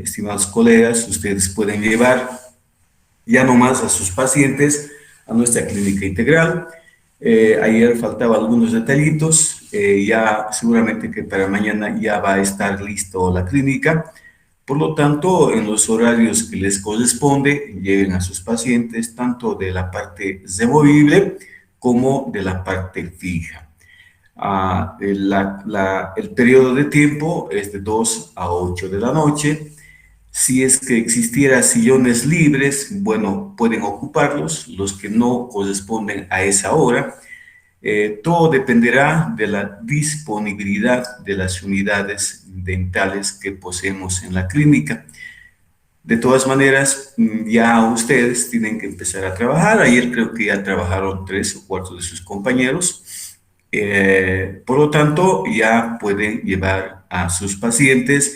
estimados colegas, ustedes pueden llevar ya nomás a sus pacientes a nuestra clínica integral. Ayer faltaban algunos detallitos, ya seguramente que para mañana ya va a estar listo la clínica. Por lo tanto, en los horarios que les corresponde, lleven a sus pacientes tanto de la parte removible como de la parte fija. El periodo de tiempo es de 2 a 8 de la noche. Si es que existiera sillones libres, bueno, pueden ocuparlos, los que no corresponden a esa hora. Todo dependerá de la disponibilidad de las unidades dentales que poseemos en la clínica. De todas maneras, ya ustedes tienen que empezar a trabajar. Ayer creo que ya trabajaron 3 o 4 de sus compañeros. Por lo tanto, ya pueden llevar a sus pacientes.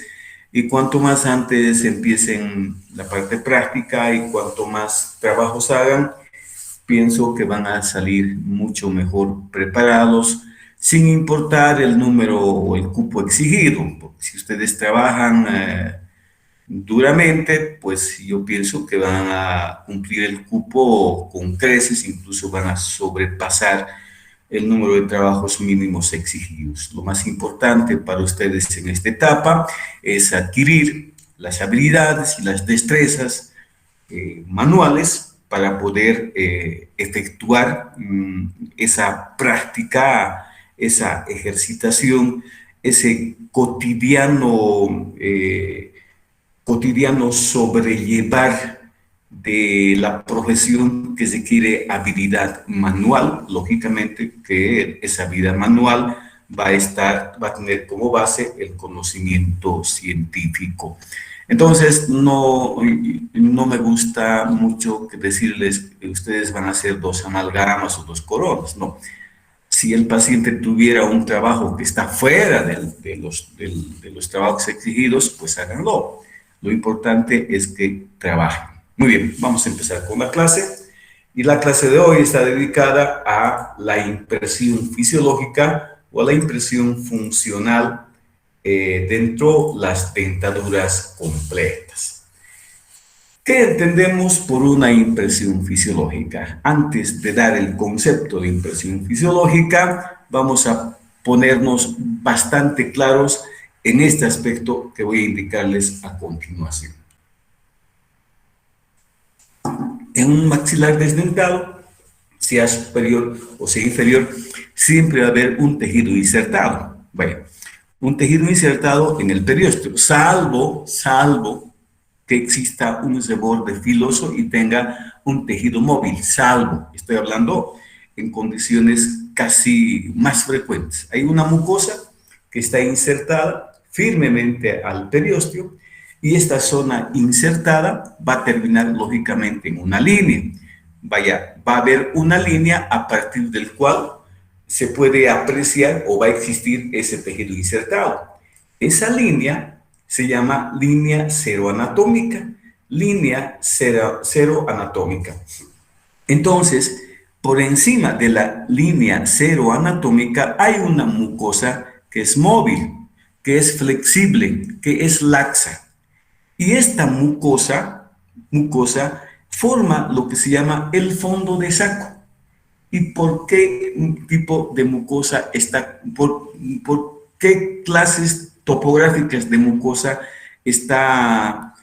Y cuanto más antes empiecen la parte práctica y cuanto más trabajos hagan, pienso que van a salir mucho mejor preparados, sin importar el número o el cupo exigido. Porque si ustedes trabajan duramente, pues yo pienso que van a cumplir el cupo con creces, incluso van a sobrepasar el número de trabajos mínimos exigidos. Lo más importante para ustedes en esta etapa es adquirir las habilidades y las destrezas manuales para poder efectuar esa práctica, esa ejercitación, ese cotidiano sobrellevar de la profesión que requiere habilidad manual. Lógicamente que esa habilidad manual va a tener como base el conocimiento científico. Entonces, no me gusta mucho decirles que ustedes van a hacer 2 amalgamas o 2 coronas, no. Si el paciente tuviera un trabajo que está fuera de los trabajos exigidos, pues háganlo. Lo importante es que trabajen. Muy bien, vamos a empezar con la clase. Y la clase de hoy está dedicada a la impresión fisiológica o a la impresión funcional dentro de las dentaduras completas. ¿Qué entendemos por una impresión fisiológica? Antes de dar el concepto de impresión fisiológica, vamos a ponernos bastante claros en este aspecto que voy a indicarles a continuación. En un maxilar desdentado, sea superior o sea inferior, siempre va a haber un tejido insertado. Bueno, un tejido insertado en el periósteo, salvo que exista un reborde filoso y tenga un tejido móvil, estoy hablando en condiciones casi más frecuentes. Hay una mucosa que está insertada firmemente al periósteo y esta zona insertada va a terminar lógicamente en una línea. Va a haber una línea a partir del cual se puede apreciar o va a existir ese tejido insertado. Esa línea se llama línea seroanatómica. Línea seroanatómica. Entonces, por encima de la línea seroanatómica hay una mucosa que es móvil, que es flexible, que es laxa. Y esta mucosa forma lo que se llama el fondo de saco. ¿Y por qué tipo de mucosa está, por qué clases topográficas de mucosa está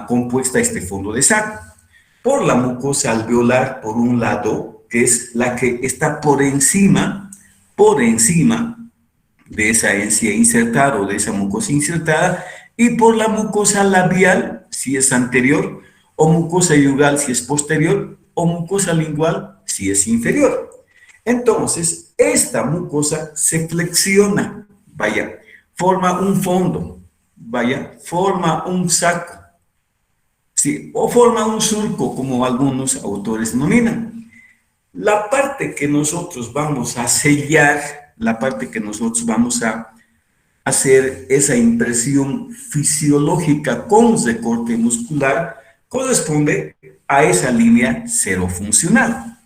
compuesta este fondo de saco? Por la mucosa alveolar, por un lado, que es la que está por encima de esa encía insertada o de esa mucosa insertada, y por la mucosa labial, si es anterior, o mucosa yugal, si es posterior, o mucosa lingual, si es inferior. Entonces, esta mucosa se flexiona, forma un fondo, forma un saco, ¿sí? O forma un surco, como algunos autores denominan. La parte que nosotros vamos a sellar, la parte que nosotros vamos a hacer esa impresión fisiológica con recorte muscular, corresponde a esa línea serofuncional.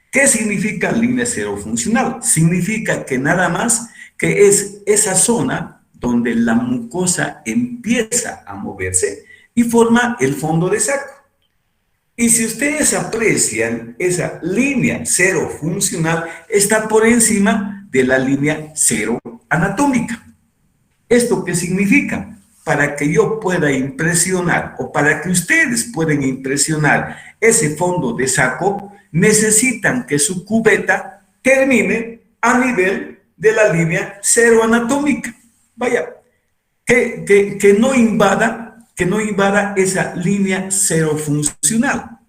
¿Qué significa línea serofuncional? Significa que nada más que es esa zona donde la mucosa empieza a moverse y forma el fondo de saco. Y si ustedes aprecian, esa línea cero funcional está por encima de la línea cero anatómica. ¿Esto qué significa? Para que yo pueda impresionar o para que ustedes puedan impresionar ese fondo de saco, necesitan que su cubeta termine a nivel de la línea cero anatómica. Vaya, que no invada esa línea cero funcional.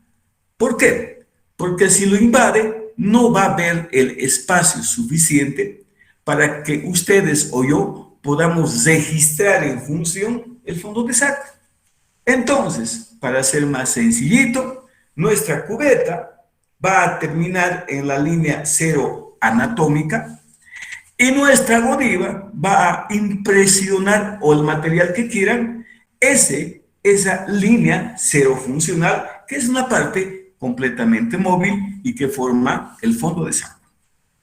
¿Por qué? Porque si lo invade, no va a haber el espacio suficiente para que ustedes o yo podamos registrar en función el fondo de saco. Entonces, para ser más sencillito, nuestra cubeta va a terminar en la línea cero anatómica y nuestra godiva va a impresionar, o el material que quieran, esa línea cero funcional, que es una parte completamente móvil y que forma el fondo de saco.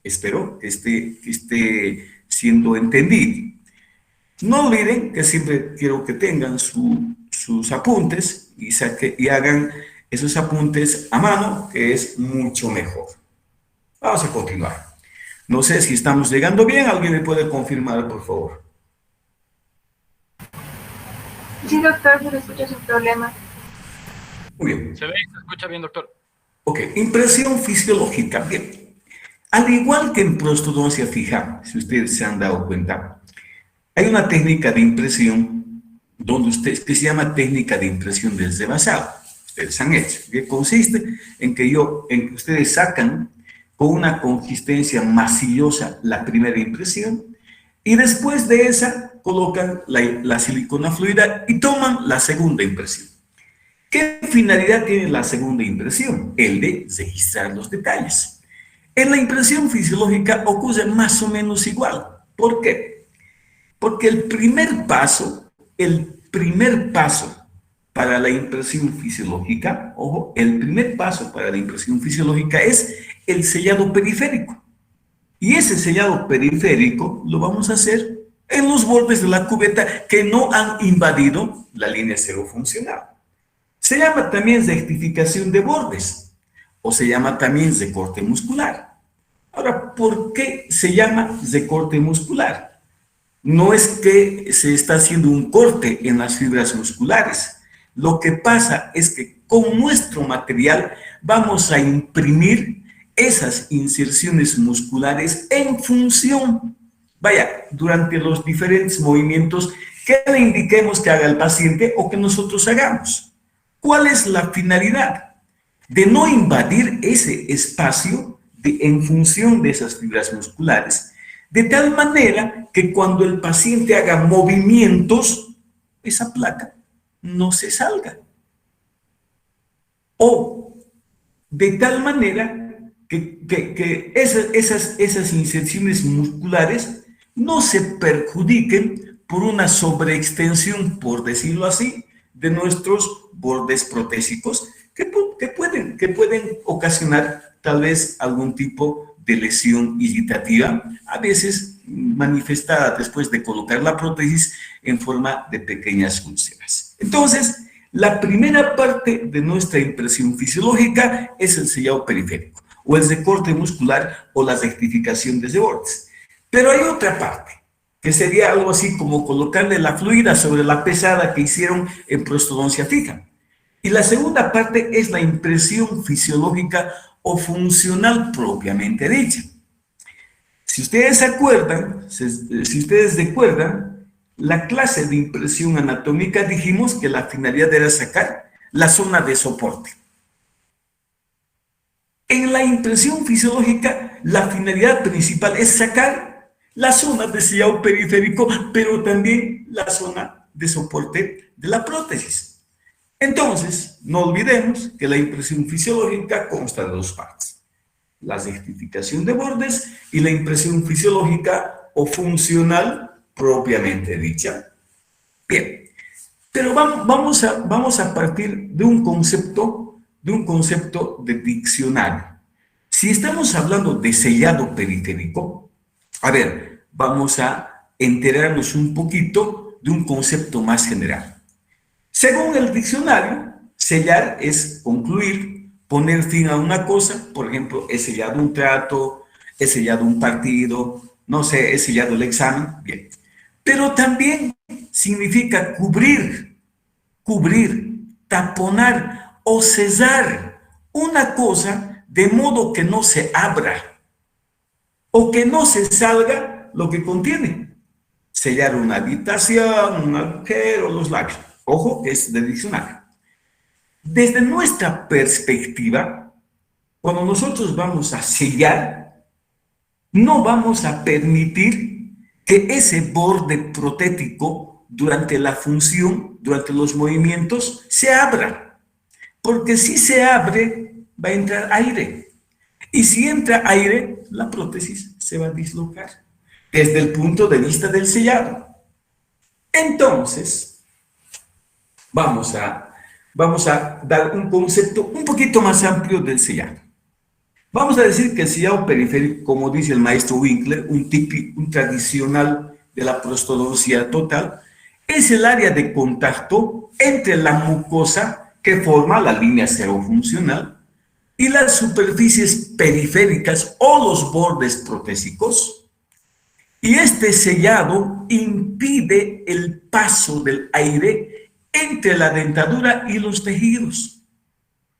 Espero que esté siendo entendido. No olviden que siempre quiero que tengan sus apuntes y hagan esos apuntes a mano, que es mucho mejor. Vamos a continuar. No sé si estamos llegando bien. ¿Alguien me puede confirmar, por favor? Sí, doctor, se le escucha sin problema. Muy bien. Se ve y se escucha bien, doctor. Ok, impresión fisiológica. Bien. Al igual que en prostodoncia fija, si ustedes se han dado cuenta, hay una técnica de impresión que se llama técnica de impresión desde basado. Ustedes han hecho, que consiste en que ustedes sacan con una consistencia masillosa la primera impresión y después de esa colocan la silicona fluida y toman la segunda impresión. ¿Qué finalidad tiene la segunda impresión? El de registrar los detalles. En la impresión fisiológica ocurre más o menos igual. ¿Por qué? Porque el primer paso para la impresión fisiológica, ojo, el primer paso para la impresión fisiológica es el sellado periférico. Y ese sellado periférico lo vamos a hacer en los bordes de la cubeta que no han invadido la línea cero funcional. Se llama también rectificación de bordes o se llama también recorte muscular. Ahora, ¿por qué se llama recorte muscular? No es que se está haciendo un corte en las fibras musculares. Lo que pasa es que con nuestro material vamos a imprimir esas inserciones musculares en función, durante los diferentes movimientos que le indiquemos que haga el paciente o que nosotros hagamos. ¿Cuál es la finalidad? De no invadir ese espacio en función de esas fibras musculares, de tal manera que cuando el paciente haga movimientos, esa placa no se salga. O de tal manera que esas inserciones musculares no se perjudiquen por una sobreextensión, por decirlo así, de nuestros bordes protésicos que pueden ocasionar tal vez algún tipo de lesión irritativa, a veces manifestada después de colocar la prótesis en forma de pequeñas úlceras. Entonces, la primera parte de nuestra impresión fisiológica es el sellado periférico, o el recorte muscular, o la rectificación de bordes. Pero hay otra parte, que sería algo así como colocarle la fluida sobre la pesada que hicieron en prostodoncia fija. Y la segunda parte es la impresión fisiológica o funcional propiamente dicha. Si ustedes recuerdan, la clase de impresión anatómica dijimos que la finalidad era sacar la zona de soporte. En la impresión fisiológica, la finalidad principal es sacar la zona de sellado periférico, pero también la zona de soporte de la prótesis. Entonces, no olvidemos que la impresión fisiológica consta de dos partes: la rectificación de bordes y la impresión fisiológica o funcional propiamente dicha. Bien, pero vamos a partir de un concepto de diccionario. Si estamos hablando de sellado periférico, vamos a enterarnos un poquito de un concepto más general. Según el diccionario, sellar es concluir, poner fin a una cosa. Por ejemplo, he sellado un trato, he sellado un partido, no sé, he sellado el examen. Bien. Pero también significa cubrir, taponar o sellar una cosa de modo que no se abra o que no se salga lo que contiene. Sellar una habitación, un agujero, los labios. Ojo, es del diccionario. Desde nuestra perspectiva, cuando nosotros vamos a sellar, no vamos a permitir que ese borde protético durante la función, durante los movimientos, se abra. Porque si se abre, va a entrar aire. Y si entra aire, la prótesis se va a dislocar desde el punto de vista del sellado. Entonces, vamos a dar un concepto un poquito más amplio del sellado. Vamos a decir que el sellado periférico, como dice el maestro Winkler, un tradicional de la prostodoncia total, es el área de contacto entre la mucosa que forma la línea serofuncional y las superficies periféricas o los bordes protésicos. Y este sellado impide el paso del aire entre la dentadura y los tejidos.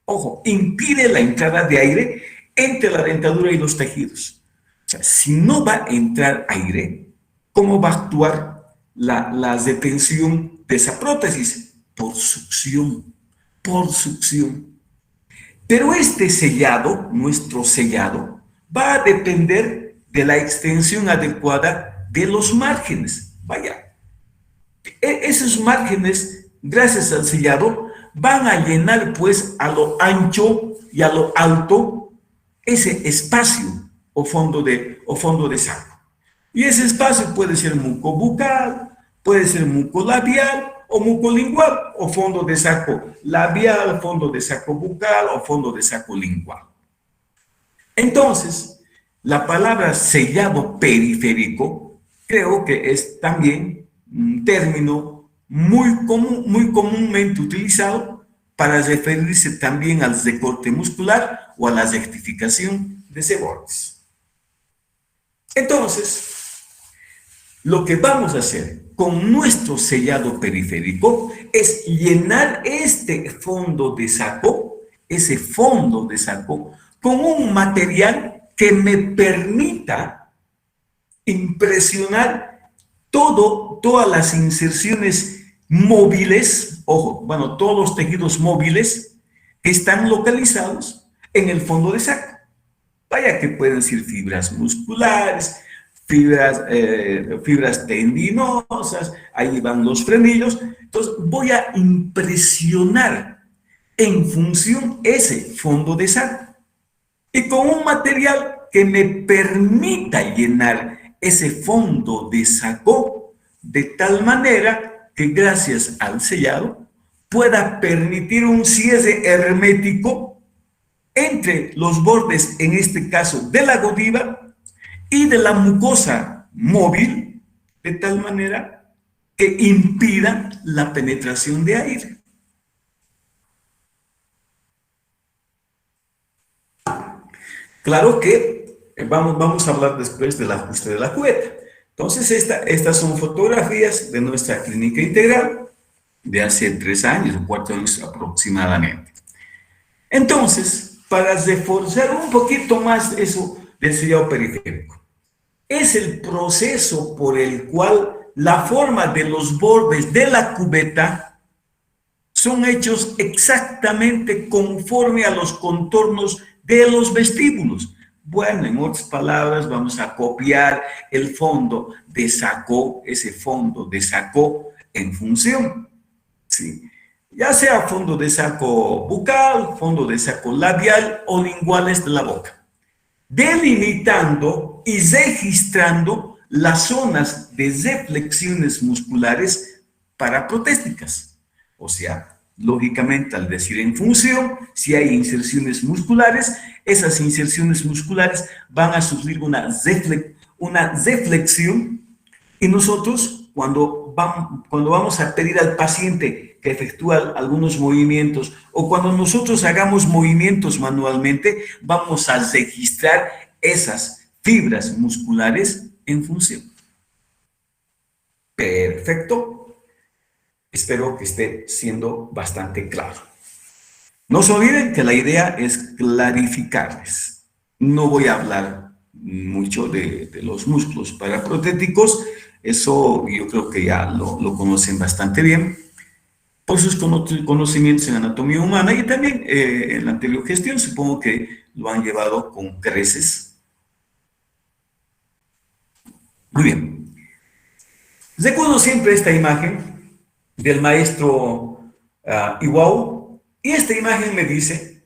Ojo, impide la entrada de aire entre la dentadura y los tejidos. O sea, si no va a entrar aire, ¿cómo va a actuar la detención de esa prótesis? Por succión, por succión. Pero este sellado, nuestro sellado, va a depender de la extensión adecuada de los márgenes. Vaya, esos márgenes, gracias al sellado, van a llenar pues a lo ancho y a lo alto ese espacio o fondo de saco. Y ese espacio puede ser mucobucal, puede ser mucolabial o mucolingual, o fondo de saco labial, fondo de saco bucal o fondo de saco lingual. Entonces, la palabra sellado periférico creo que es también un término muy comúnmente utilizado para referirse también al recorte muscular o a la rectificación de ese bordes. Entonces, lo que vamos a hacer con nuestro sellado periférico es llenar este fondo de saco, ese fondo de saco, con un material que me permita impresionar todas las inserciones móviles, ojo, bueno, todos los tejidos móviles que están localizados en el fondo de saco. Vaya que pueden ser fibras musculares, fibras tendinosas, ahí van los frenillos. Entonces voy a impresionar en función ese fondo de saco y con un material que me permita llenar ese fondo de saco de tal manera que gracias al sellado pueda permitir un cierre hermético entre los bordes, en este caso de la godiva y de la mucosa móvil, de tal manera que impida la penetración de aire. Claro que vamos a hablar después del ajuste de la cubeta. Entonces, estas son fotografías de nuestra clínica integral de hace 3 años o 4 años aproximadamente. Entonces, para reforzar un poquito más eso del sellado periférico, es el proceso por el cual la forma de los bordes de la cubeta son hechos exactamente conforme a los contornos de los vestíbulos. Bueno, en otras palabras, vamos a copiar el fondo de saco, ese fondo de saco en función, ¿sí? Ya sea fondo de saco bucal, fondo de saco labial o linguales de la boca, delimitando y registrando las zonas de reflexiones musculares paraprotésticas. O sea, lógicamente, al decir en función, si hay inserciones musculares, esas inserciones musculares van a sufrir una reflexión Y nosotros, cuando vamos a pedir al paciente que efectúe algunos movimientos o cuando nosotros hagamos movimientos manualmente, vamos a registrar esas fibras musculares en función. Perfecto. Espero que esté siendo bastante claro. No se olviden que la idea es clarificarles. No voy a hablar mucho de los músculos paraprotéticos, eso yo creo que ya lo conocen bastante bien por sus conocimientos en anatomía humana y también en la anterior gestión supongo que lo han llevado con creces. Muy bien. Recuerdo siempre esta imagen del maestro Iwao y esta imagen me dice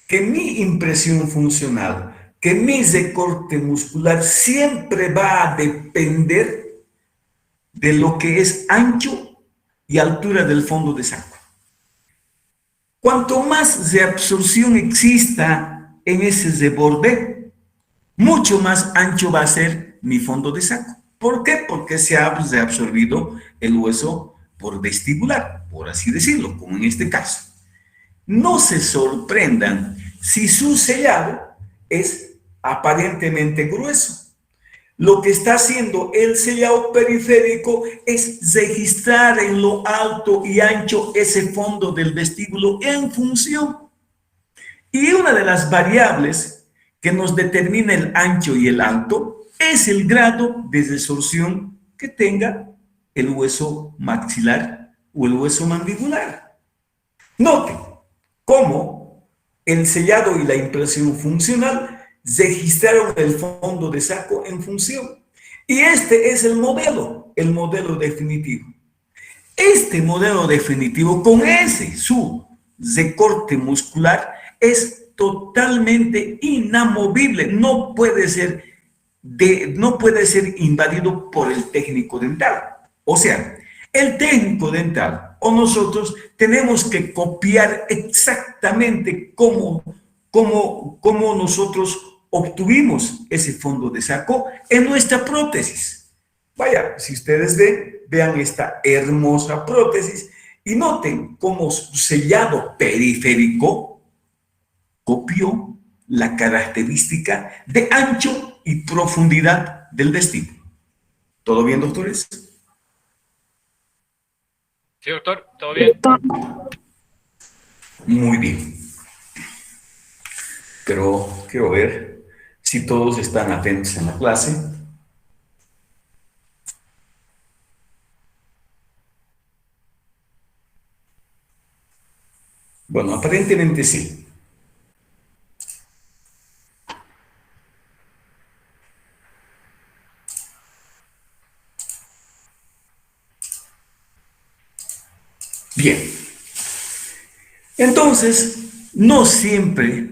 que mi impresión funcional, que mi recorte muscular siempre va a depender de lo que es ancho y altura del fondo de saco. Cuanto más reabsorción exista en ese reborde, mucho más ancho va a ser mi fondo de saco. ¿Por qué? Porque se ha reabsorbido el hueso por vestibular, por así decirlo, como en este caso. No se sorprendan si su sellado es aparentemente grueso. Lo que está haciendo el sellado periférico es registrar en lo alto y ancho ese fondo del vestíbulo en función. Y una de las variables que nos determina el ancho y el alto es el grado de resorción que tenga el hueso maxilar o el hueso mandibular. Noten cómo el sellado y la impresión funcional registraron el fondo de saco en función. Y este es el modelo definitivo. Este modelo definitivo, con ese su recorte muscular, es totalmente inamovible. No puede ser invadido por el técnico dental. O sea, el técnico dental o nosotros tenemos que copiar exactamente cómo nosotros obtuvimos ese fondo de saco en nuestra prótesis. Vaya, si ustedes vean esta hermosa prótesis y noten cómo su sellado periférico copió la característica de ancho y profundidad del vestíbulo. ¿Todo bien, doctores? Sí, doctor, ¿todo bien? Muy bien. Pero quiero ver si todos están atentos en la clase. Bueno, aparentemente sí. Bien. Entonces, no siempre,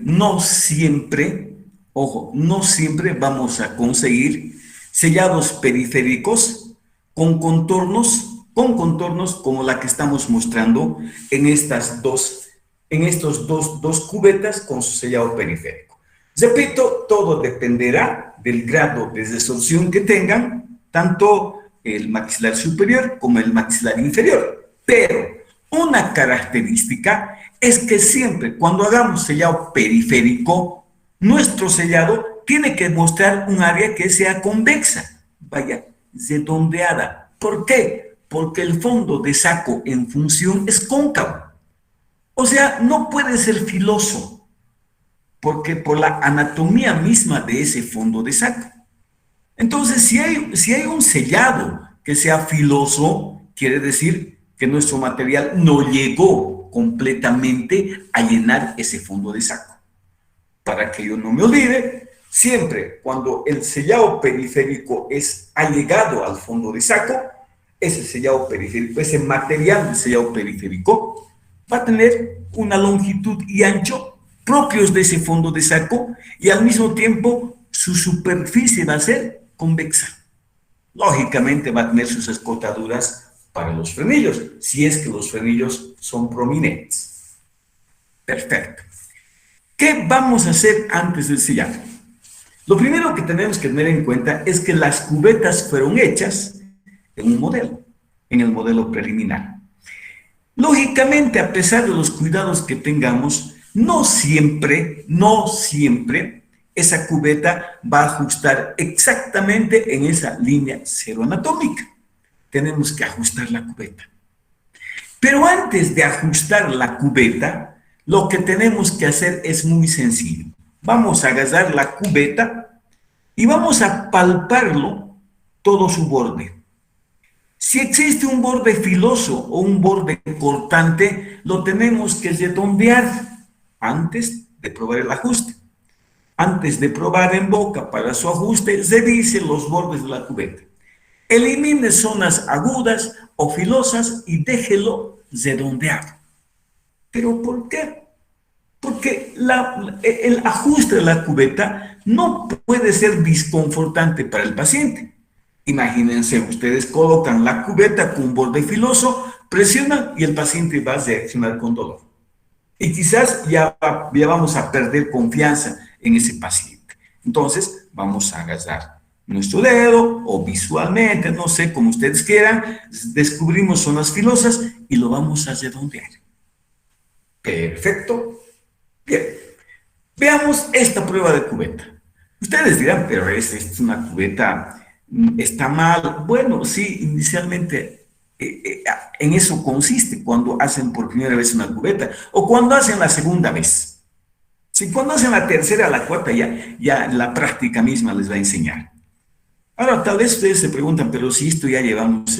ojo, no siempre vamos a conseguir sellados periféricos con contornos como la que estamos mostrando en estos dos cubetas con su sellado periférico. Repito, todo dependerá del grado de resorción que tengan, tanto el maxilar superior como el maxilar inferior. Pero una característica es que siempre cuando hagamos sellado periférico, nuestro sellado tiene que mostrar un área que sea convexa, vaya, redondeada. ¿Por qué? Porque el fondo de saco en función es cóncavo. O sea, no puede ser filoso, porque por la anatomía misma de ese fondo de saco. Entonces, si hay un sellado que sea filoso, quiere decir que nuestro material no llegó completamente a llenar ese fondo de saco. Para que yo no me olvide, siempre cuando el sellado periférico ha llegado al fondo de saco, ese sellado periférico, ese material del sellado periférico va a tener una longitud y ancho propios de ese fondo de saco y al mismo tiempo su superficie va a ser convexa. Lógicamente va a tener sus escotaduras para los frenillos, si es que los frenillos son prominentes. Perfecto. ¿Qué vamos a hacer antes del sellado? Lo primero que tenemos que tener en cuenta es que las cubetas fueron hechas en un modelo, en el modelo preliminar. Lógicamente, a pesar de los cuidados que tengamos, no siempre esa cubeta va a ajustar exactamente en esa línea cero anatómica. Tenemos que ajustar la cubeta. Pero antes de ajustar la cubeta, lo que tenemos que hacer es muy sencillo. Vamos a agarrar la cubeta y vamos a palparlo todo su borde. Si existe un borde filoso o un borde cortante, lo tenemos que redondear antes de probar el ajuste. Antes de probar en boca para su ajuste, revise los bordes de la cubeta. Elimine zonas agudas o filosas y déjelo redondeado. ¿Pero por qué? Porque el ajuste de la cubeta no puede ser desconfortante para el paciente. Imagínense, ustedes colocan la cubeta con un borde filoso, presionan y el paciente va a reaccionar con dolor. Y quizás ya vamos a perder confianza en ese paciente. Entonces, vamos a agarrar nuestro dedo o visualmente, no sé, como ustedes quieran, descubrimos zonas filosas y lo vamos a redondear. Perfecto. Bien. Veamos esta prueba de cubeta. Ustedes dirán, pero es una cubeta, está mal. Bueno, sí, inicialmente en eso consiste cuando hacen por primera vez una cubeta o cuando hacen la segunda vez. Si cuando hacen la tercera o la cuarta, ya la práctica misma les va a enseñar. Ahora, tal vez ustedes se preguntan, pero si esto ya llevamos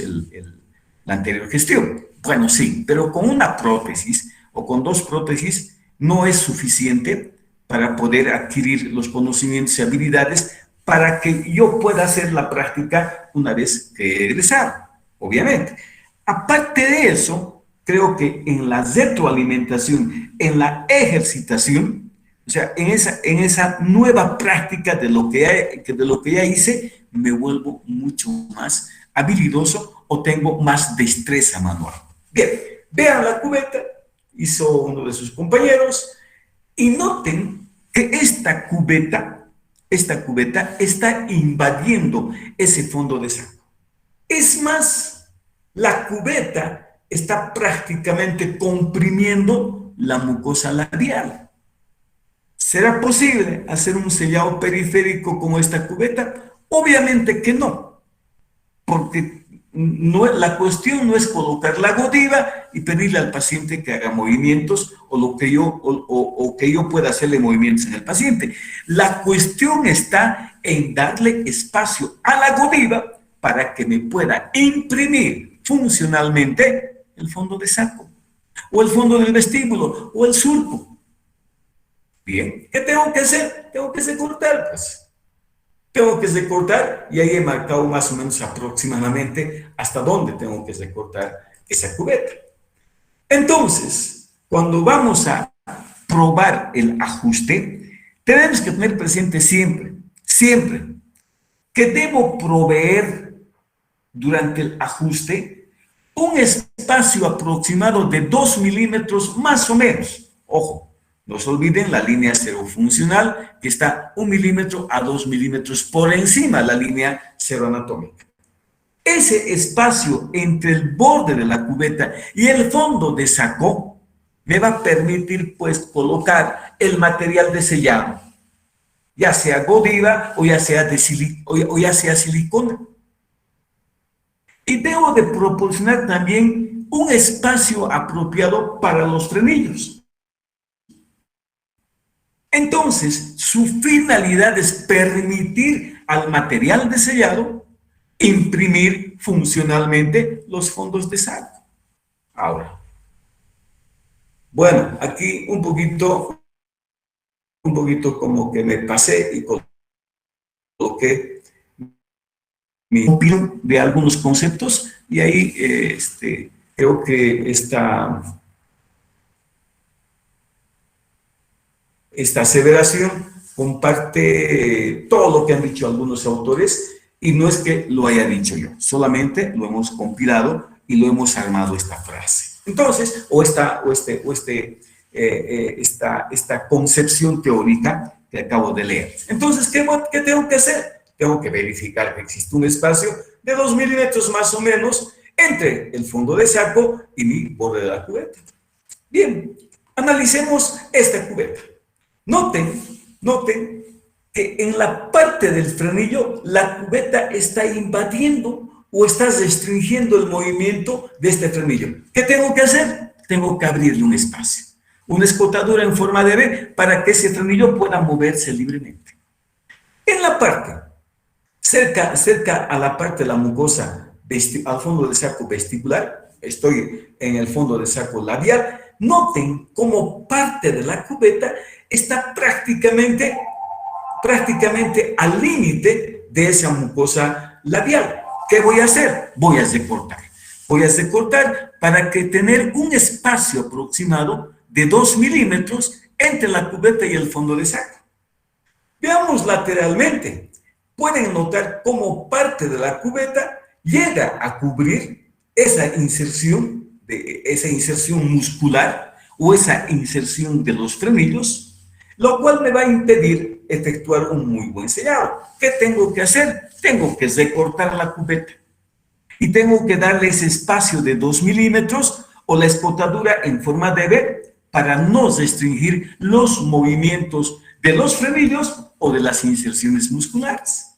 la anterior gestión. Bueno, sí, pero con una prótesis o con dos prótesis no es suficiente para poder adquirir los conocimientos y habilidades para que yo pueda hacer la práctica una vez que he egresado, obviamente. Aparte de eso, creo que en la retroalimentación, en la ejercitación, o sea, en esa nueva práctica de lo que ya hice, me vuelvo mucho más habilidoso o tengo más destreza manual. Bien, vean la cubeta, hizo uno de sus compañeros, y noten que esta cubeta está invadiendo ese fondo de saco. Es más, la cubeta está prácticamente comprimiendo la mucosa labial. ¿Será posible hacer un sellado periférico con esta cubeta? Obviamente que no, porque la cuestión no es colocar la godiva y pedirle al paciente que haga movimientos o que yo pueda hacerle movimientos en el paciente. La cuestión está en darle espacio a la godiva para que me pueda imprimir funcionalmente el fondo de saco, o el fondo del vestíbulo, o el surco. Bien, ¿qué tengo que hacer? Tengo que recortar, pues. Tengo que recortar y ahí he marcado más o menos aproximadamente hasta dónde tengo que recortar esa cubeta. Entonces, cuando vamos a probar el ajuste, tenemos que tener presente siempre, que debo proveer durante el ajuste un espacio aproximado de 2 milímetros más o menos. Ojo, no se olviden la línea cero funcional, que está 1 milímetro a 2 milímetros por encima de la línea cero anatómica. Ese espacio entre el borde de la cubeta y el fondo de saco me va a permitir, pues, colocar el material de sellado, ya sea godiva o ya sea silicona. Y debo de proporcionar también un espacio apropiado para los frenillos. Entonces, su finalidad es permitir al material de sellado imprimir funcionalmente los fondos de saco. Ahora, bueno, aquí un poquito como que me pasé y coloqué mi opinión de algunos conceptos y ahí creo que esta aseveración comparte todo lo que han dicho algunos autores y no es que lo haya dicho yo, solamente lo hemos compilado y lo hemos armado esta frase. Entonces, esta concepción teórica que acabo de leer. Entonces, ¿qué tengo que hacer? Tengo que verificar que existe un espacio de 2 milímetros más o menos entre el fondo de saco y mi borde de la cubeta. Bien, analicemos esta cubeta. Noten que en la parte del frenillo la cubeta está invadiendo o está restringiendo el movimiento de este frenillo. ¿Qué tengo que hacer? Tengo que abrirle un espacio, una escotadura en forma de V para que ese frenillo pueda moverse libremente. En la parte, cerca a la parte de la mucosa, al fondo del saco vestibular, estoy en el fondo del saco labial, noten cómo parte de la cubeta está prácticamente al límite de esa mucosa labial. ¿Qué voy a hacer? Voy a recortar. Voy a recortar para que tener un espacio aproximado de 2 milímetros entre la cubeta y el fondo de saco. Veamos lateralmente. Pueden notar cómo parte de la cubeta llega a cubrir esa inserción muscular o esa inserción de los frenillos, lo cual me va a impedir efectuar un muy buen sellado. ¿Qué tengo que hacer? Tengo que recortar la cubeta y tengo que darle ese espacio de 2 milímetros o la escotadura en forma de V para no restringir los movimientos de los frenillos o de las inserciones musculares.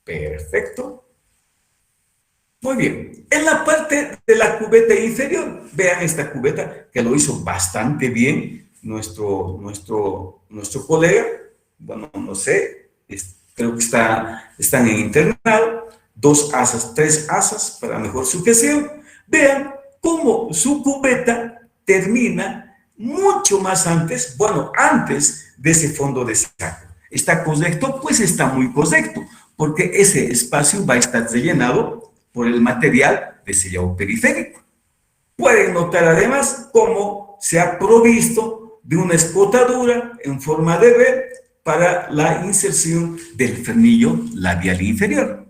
Perfecto. Muy bien. En la parte de la cubeta inferior, vean esta cubeta que lo hizo bastante bien nuestro colega. Bueno, no sé, creo que están en internado. 2 asas, 3 asas para mejor sujeción. Vean cómo su cubeta termina mucho más antes, bueno, antes de ese fondo de saco. ¿Está correcto? Pues está muy correcto, porque ese espacio va a estar rellenado por el material de sellado periférico. Pueden notar además cómo se ha provisto de una escotadura en forma de V para la inserción del frenillo labial inferior.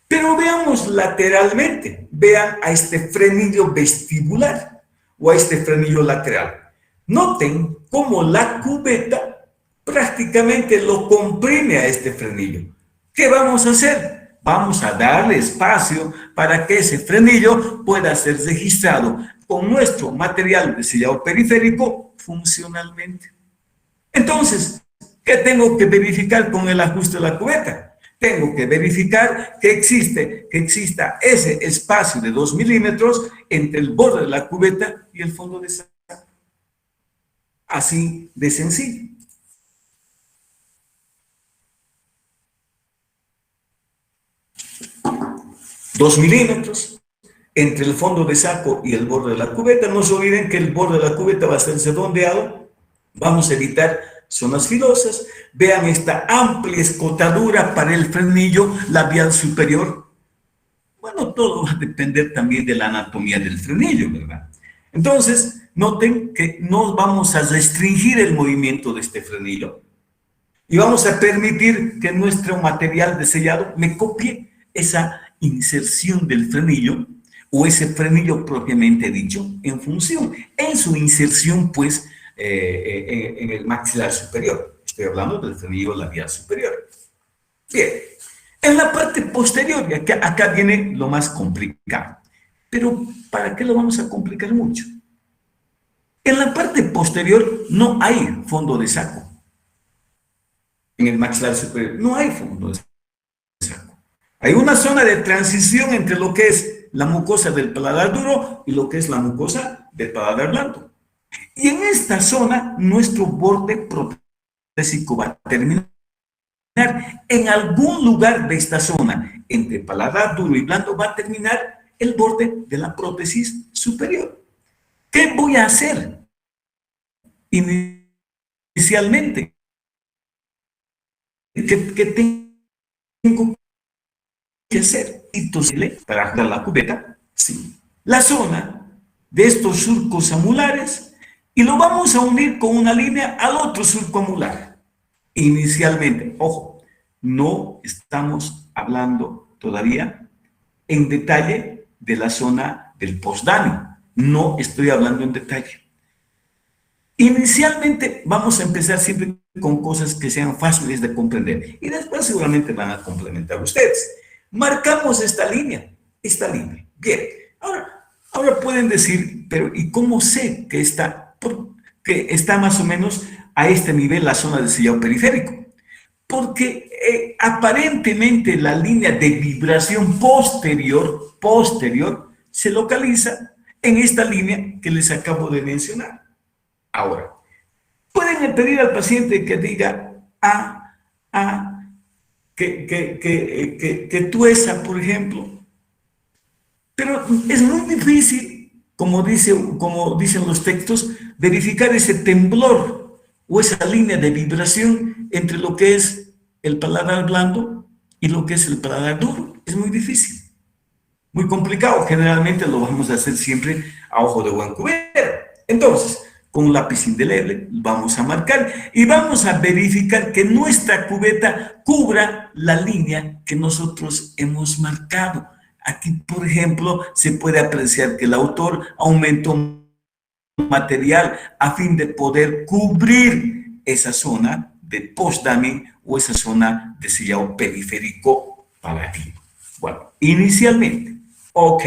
Pero veamos lateralmente, vean a este frenillo vestibular o a este frenillo lateral. Noten cómo la cubeta prácticamente lo comprime a este frenillo. ¿Qué vamos a hacer? Vamos a darle espacio para que ese frenillo pueda ser registrado con nuestro material de sellado periférico funcionalmente. Entonces, ¿qué tengo que verificar con el ajuste de la cubeta? Tengo que verificar que exista ese espacio de 2 milímetros entre el borde de la cubeta y el fondo de saco. Así de sencillo. Dos milímetros entre el fondo de saco y el borde de la cubeta. No se olviden que el borde de la cubeta va a ser redondeado. Vamos a evitar zonas filosas. Vean esta amplia escotadura para el frenillo labial superior. Bueno, todo va a depender también de la anatomía del frenillo, ¿verdad? Entonces, noten que no vamos a restringir el movimiento de este frenillo y vamos a permitir que nuestro material de sellado me copie esa inserción del frenillo o ese frenillo propiamente dicho en su inserción, pues, en el maxilar superior. Estoy hablando del frenillo labial superior. Bien, en la parte posterior, y acá viene lo más complicado. Pero, ¿para qué lo vamos a complicar mucho? En la parte posterior no hay fondo de saco. En el maxilar superior no hay fondo de saco. Hay una zona de transición entre lo que es la mucosa del paladar duro y lo que es la mucosa del paladar blando. Y en esta zona, nuestro borde protésico va a terminar en algún lugar de esta zona, entre paladar duro y blando, va a terminar el borde de la prótesis superior. ¿Qué voy a hacer? Inicialmente, ¿qué tengo que hacer? Para ajustar la cubeta, sí. La zona de estos surcos amulares y lo vamos a unir con una línea al otro surco amular. Inicialmente, ojo, no estamos hablando todavía en detalle de la zona del postdanio. No estoy hablando en detalle. Inicialmente vamos a empezar siempre con cosas que sean fáciles de comprender y después seguramente van a complementar ustedes. Marcamos esta línea. Bien, ahora pueden decir, pero ¿y cómo sé que está más o menos a este nivel la zona del sillado periférico? Porque aparentemente la línea de vibración posterior se localiza en esta línea que les acabo de mencionar. Ahora, pueden pedir al paciente que diga que tuesa, por ejemplo, pero es muy difícil, como dicen los textos, verificar ese temblor o esa línea de vibración entre lo que es el paladar blando y lo que es el paladar duro. Es muy difícil, muy complicado. Generalmente lo vamos a hacer siempre a ojo de buen cubero. Entonces, con un lápiz indeleble vamos a marcar y vamos a verificar que nuestra cubeta cubra la línea que nosotros hemos marcado. Aquí, por ejemplo, se puede apreciar que el autor aumentó material a fin de poder cubrir esa zona de post-dummy o esa zona de sillado periférico palatino. Bueno, inicialmente, ok.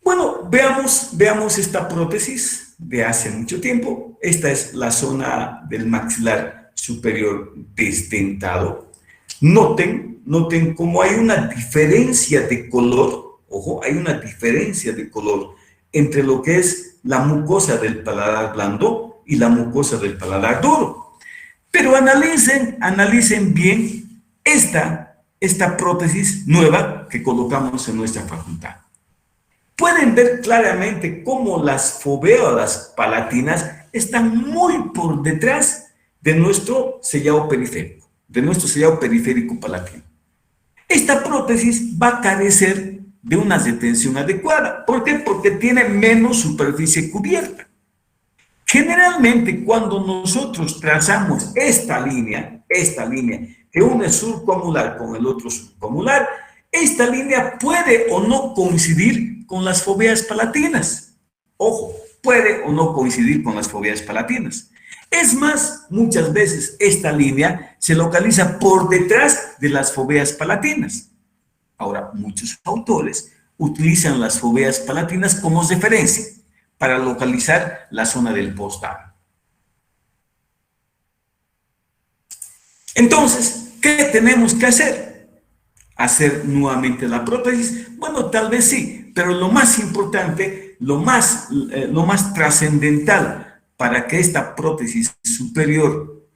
Bueno, veamos esta prótesis de hace mucho tiempo. Esta es la zona del maxilar superior desdentado. Noten cómo hay una diferencia de color, ojo, hay una diferencia de color entre lo que es la mucosa del paladar blando y la mucosa del paladar duro. Pero analicen bien esta prótesis nueva que colocamos en nuestra facultad. Pueden ver claramente cómo las foveolas palatinas están muy por detrás de nuestro sellado periférico, palatino. Esta prótesis va a carecer de una retención adecuada. ¿Por qué? Porque tiene menos superficie cubierta. Generalmente, cuando nosotros trazamos esta línea que une el surcomular con el otro surcomular, esta línea puede o no coincidir con las foveas palatinas. Ojo, puede o no coincidir con las foveas palatinas. Es más, muchas veces esta línea se localiza por detrás de las foveas palatinas. Ahora, muchos autores utilizan las foveas palatinas como referencia para localizar la zona del post-dummy. Entonces, ¿qué tenemos que hacer? ¿Hacer nuevamente la prótesis? Bueno, tal vez sí, pero lo más importante, lo más trascendental para que esta prótesis superior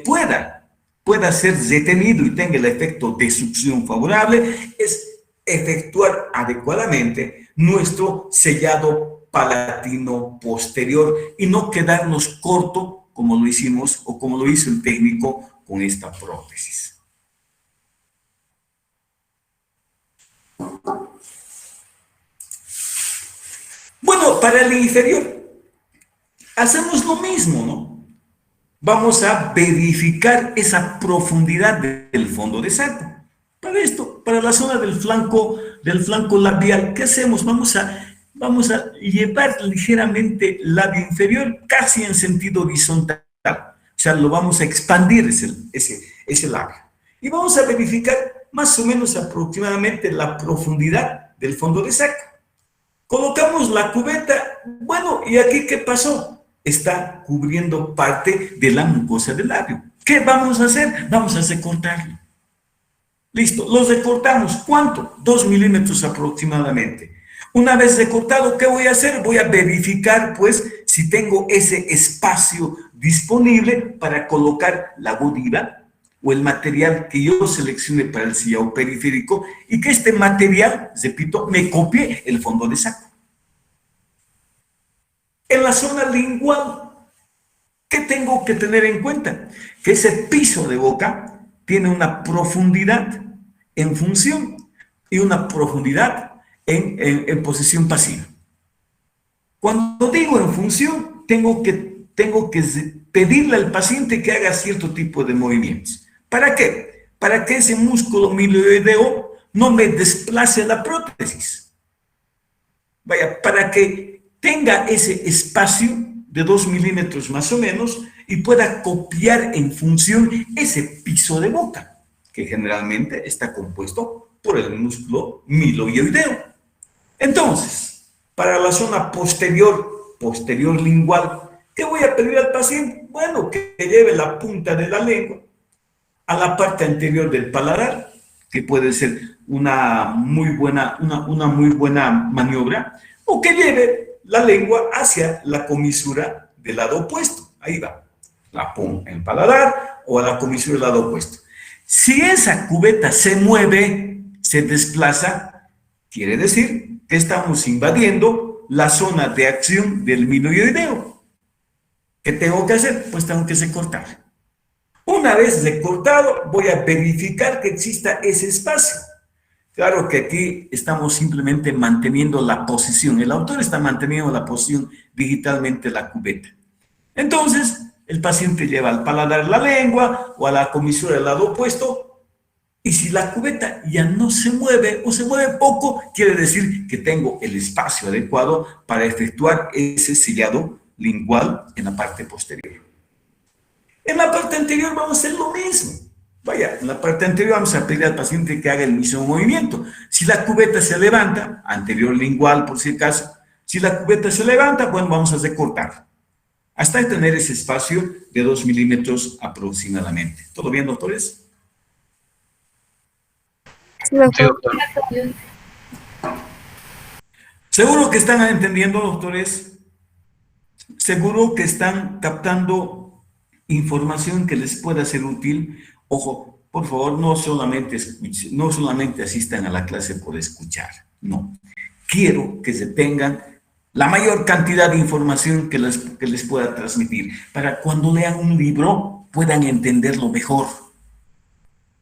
pueda ser retenido y tenga el efecto de succión favorable es efectuar adecuadamente nuestro sellado palatino posterior y no quedarnos corto como lo hicimos o como lo hizo el técnico con esta prótesis. Bueno, para el inferior hacemos lo mismo, ¿no? Vamos a verificar esa profundidad del fondo de saco. Para esto, para la zona del flanco labial, ¿qué hacemos? Vamos a llevar ligeramente el labio inferior casi en sentido horizontal. O sea, lo vamos a expandir ese labio. Y vamos a verificar más o menos aproximadamente la profundidad del fondo de saco. Colocamos la cubeta. Bueno, ¿y aquí qué pasó? Está cubriendo parte de la mucosa del labio. ¿Qué vamos a hacer? Vamos a recortarlo. Listo, lo recortamos. ¿Cuánto? 2 milímetros aproximadamente. Una vez recortado, ¿qué voy a hacer? Voy a verificar, pues, si tengo ese espacio disponible para colocar la godiva o el material que yo seleccione para el sillado periférico y que este material, repito, me copie el fondo de saco. En la zona lingual, ¿qué tengo que tener en cuenta? Que ese piso de boca tiene una profundidad en función y una profundidad en posición pasiva. Cuando digo en función, tengo que pedirle al paciente que haga cierto tipo de movimientos. ¿Para qué? Para que ese músculo milioideo no me desplace la prótesis. Vaya, para que tenga ese espacio de 2 milímetros más o menos y pueda copiar en función ese piso de boca. que generalmente está compuesto por el músculo miloioideo. Entonces, para la zona posterior lingual, ¿qué voy a pedir al paciente? Bueno, que lleve la punta de la lengua a la parte anterior del paladar, que puede ser una muy buena maniobra, o que lleve la lengua hacia la comisura del lado opuesto. Ahí va. La pongo en el paladar o a la comisura del lado opuesto. Si esa cubeta se mueve, se desplaza, quiere decir que estamos invadiendo la zona de acción del miloioideo. ¿Qué tengo que hacer? Pues tengo que recortar. Una vez recortado, voy a verificar que exista ese espacio. Claro que aquí estamos simplemente manteniendo la posición. El autor está manteniendo la posición digitalmente de la cubeta. Entonces, el paciente lleva al paladar la lengua o a la comisura del lado opuesto, y si la cubeta ya no se mueve o se mueve poco, quiere decir que tengo el espacio adecuado para efectuar ese sellado lingual en la parte posterior. En la parte anterior vamos a hacer lo mismo. Vaya, en la parte anterior vamos a pedir al paciente que haga el mismo movimiento. Si la cubeta se levanta, anterior lingual por si acaso, si la cubeta se levanta, bueno, vamos a recortar hasta tener ese espacio de 2 milímetros aproximadamente. ¿Todo bien, doctores? Sí, doctor. ¿Seguro que están entendiendo, doctores? ¿Seguro que están captando información que les pueda ser útil? Ojo, por favor, no solamente escuchen, no solamente asistan a la clase por escuchar, no. Quiero que se tengan la mayor cantidad de información que les pueda transmitir, para cuando lean un libro puedan entenderlo mejor.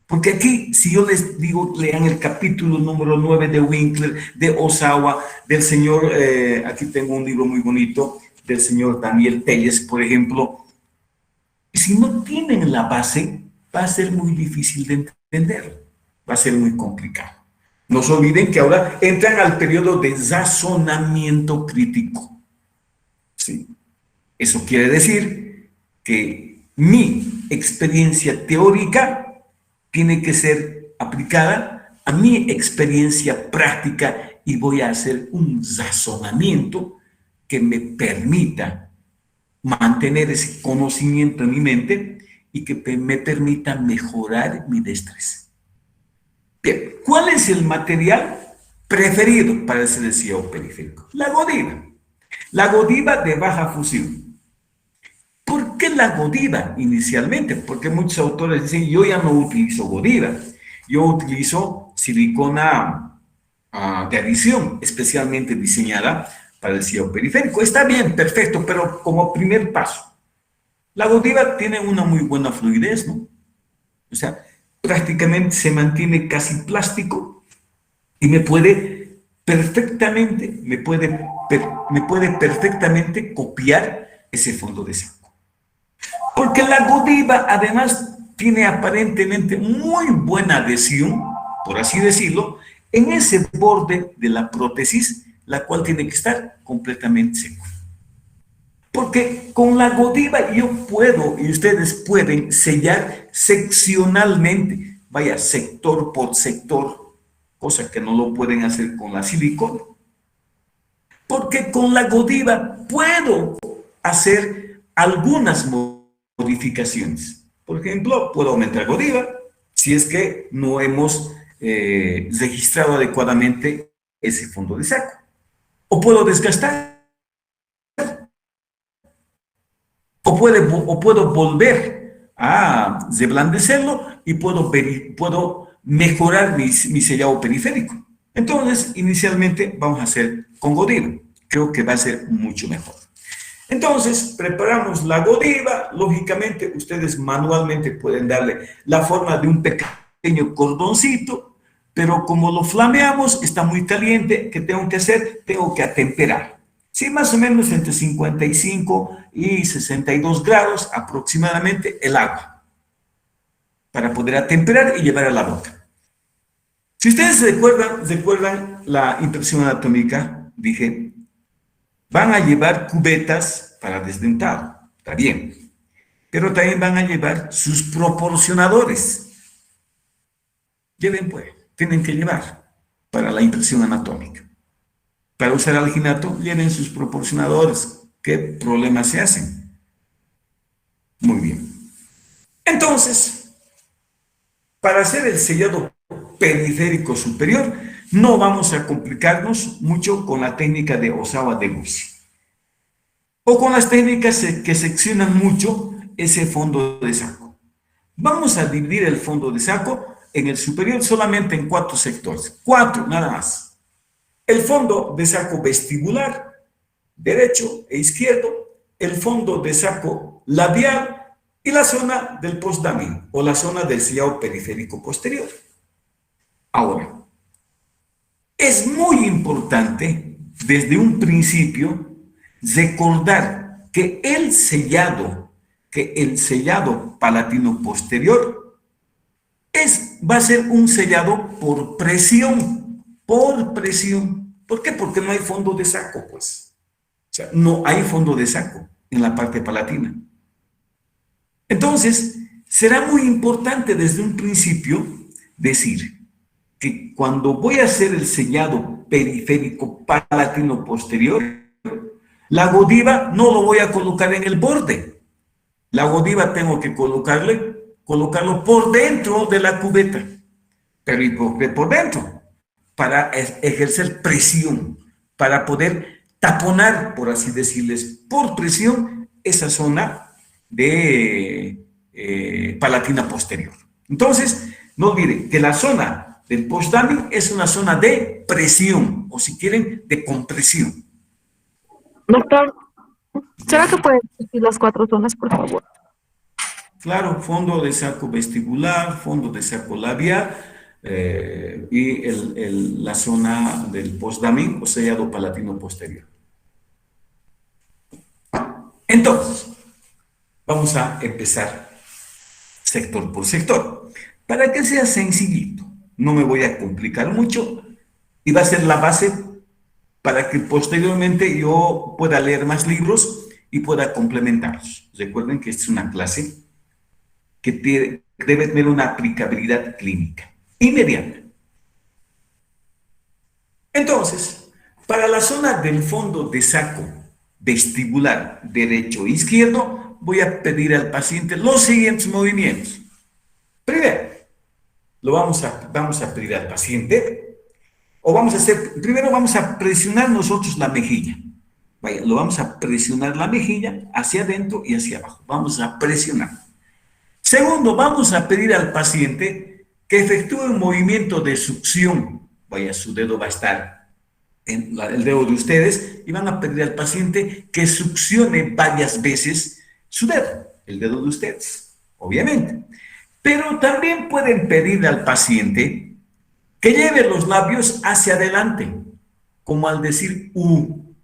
Porque aquí, si yo les digo, lean el capítulo número 9 de Winkler, de Osawa, del señor, aquí tengo un libro muy bonito, del señor Daniel Telles, por ejemplo. Si no tienen la base, va a ser muy difícil de entender, va a ser muy complicado. No se olviden que ahora entran al periodo de razonamiento crítico. ¿Sí? Eso quiere decir que mi experiencia teórica tiene que ser aplicada a mi experiencia práctica y voy a hacer un razonamiento que me permita mantener ese conocimiento en mi mente y que me permita mejorar mi destreza. Bien, ¿cuál es el material preferido para el silenciado periférico? La Godiva. La Godiva de baja fusión. ¿Por qué la Godiva inicialmente? Porque muchos autores dicen, yo ya no utilizo Godiva, yo utilizo silicona de adición, especialmente diseñada para el silenciado periférico. Está bien, perfecto, pero como primer paso, la Godiva tiene una muy buena fluidez, ¿no? O sea, prácticamente se mantiene casi plástico y me puede perfectamente copiar ese fondo de saco. Porque la Godiva además tiene aparentemente muy buena adhesión, por así decirlo, en ese borde de la prótesis, la cual tiene que estar completamente seco. Porque con la Godiva yo puedo, y ustedes pueden, sellar seccionalmente, vaya, sector por sector, cosa que no lo pueden hacer con la silicona. Porque con la Godiva puedo hacer algunas modificaciones. Por ejemplo, puedo aumentar Godiva si es que no hemos registrado adecuadamente ese fondo de saco. O puedo desgastar. O puedo volver a reblandecerlo y puedo mejorar mi sellado periférico. Entonces, inicialmente vamos a hacer con Godiva. Creo que va a ser mucho mejor. Entonces, preparamos la Godiva. Lógicamente, ustedes manualmente pueden darle la forma de un pequeño cordoncito, pero como lo flameamos, está muy caliente. ¿Qué tengo que hacer? Tengo que atemperar. Sí, más o menos entre 55 y 62 grados aproximadamente el agua, para poder atemperar y llevar a la boca. Si ustedes recuerdan la impresión anatómica, dije, van a llevar cubetas para desdentado, está bien, pero también van a llevar sus proporcionadores. lleven pues, tienen que llevar para la impresión anatómica. Para usar alginato, lleven sus proporcionadores. ¿Qué problemas se hacen? Muy bien. Entonces, para hacer el sellado periférico superior, no vamos a complicarnos mucho con la técnica de Osawa-Deguchi. O con las técnicas que seccionan mucho ese fondo de saco. Vamos a dividir el fondo de saco en el superior solamente en 4 sectores. 4, nada más. El fondo de saco vestibular, derecho e izquierdo, el fondo de saco labial y la zona del postdamín o la zona del sellado periférico posterior. Ahora, es muy importante desde un principio recordar que el sellado palatino posterior va a ser un sellado por presión. Por presión. ¿Por qué? Porque no hay fondo de saco, pues. O sea, no hay fondo de saco en la parte palatina. Entonces, será muy importante desde un principio decir que cuando voy a hacer el sellado periférico palatino posterior, la godiva no lo voy a colocar en el borde. La godiva tengo que colocarlo por dentro de la cubeta. Pero ¿y por qué por dentro? Para ejercer presión, para poder taponar, por así decirles, por presión, esa zona de palatina posterior. Entonces, no olviden que la zona del postdamín es una zona de presión, o si quieren, de compresión. Doctor, ¿será que puede decir las 4 zonas, por favor? Claro, fondo de saco vestibular, fondo de saco labial y la zona del postdamín o sellado palatino posterior. Entonces, vamos a empezar sector por sector. Para que sea sencillito, no me voy a complicar mucho y va a ser la base para que posteriormente yo pueda leer más libros y pueda complementarlos. Recuerden que esta es una clase que debe tener una aplicabilidad clínica inmediata. Entonces, para la zona del fondo de saco vestibular derecho e izquierdo, voy a pedir al paciente los siguientes movimientos. Primero, vamos a pedir al paciente, primero vamos a presionar nosotros la mejilla. Vaya, lo vamos a presionar la mejilla hacia adentro y hacia abajo. Vamos a presionar. Segundo, vamos a pedir al paciente que efectúe un movimiento de succión. Vaya, su dedo va a estar en el dedo de ustedes y van a pedir al paciente que succione varias veces su dedo, el dedo de ustedes, obviamente. Pero también pueden pedir al paciente que lleve los labios hacia adelante, como al decir U,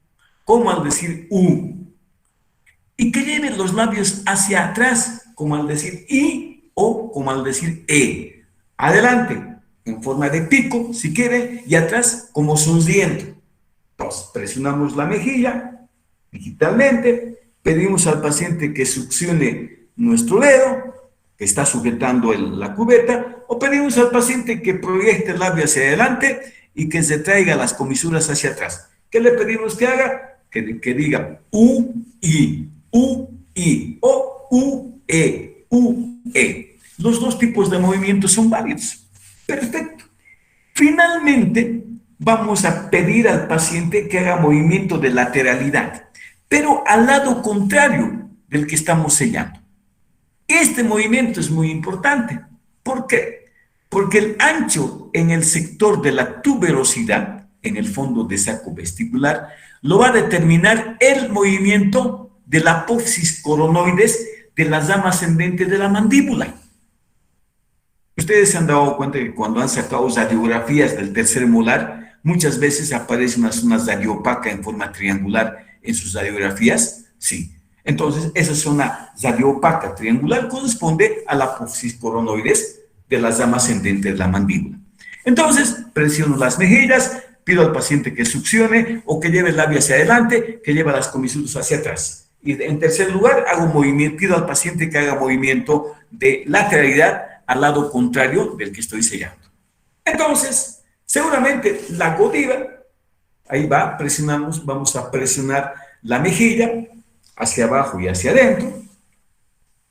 y que lleve los labios hacia atrás, como al decir I o como al decir E. Adelante, en forma de pico, si quiere, y atrás como sonriendo. Entonces, presionamos la mejilla digitalmente, pedimos al paciente que succione nuestro dedo, que está sujetando la cubeta, o pedimos al paciente que proyecte el labio hacia adelante y que se traiga las comisuras hacia atrás. ¿Qué le pedimos que haga? Que diga U, I, o U, E. Los dos tipos de movimientos son válidos. Perfecto. Finalmente, vamos a pedir al paciente que haga movimiento de lateralidad, pero al lado contrario del que estamos sellando. Este movimiento es muy importante. ¿Por qué? Porque el ancho en el sector de la tuberosidad, en el fondo de saco vestibular, lo va a determinar el movimiento de la apófisis coronoides de la rama ascendente de la mandíbula. Ustedes se han dado cuenta que cuando han sacado radiografías del tercer molar, muchas veces aparece una zona radiopaca en forma triangular en sus radiografías. Sí. Entonces, esa zona radiopaca triangular corresponde a la apófisis coronoides de la rama ascendente de la mandíbula. Entonces, presiono las mejillas, pido al paciente que succione o que lleve el labio hacia adelante, que lleve las comisuras hacia atrás. Y en tercer lugar, pido al paciente que haga movimiento de lateralidad al lado contrario del que estoy sellando. Entonces, seguramente la godiva, ahí va, presionamos, vamos a presionar la mejilla hacia abajo y hacia adentro.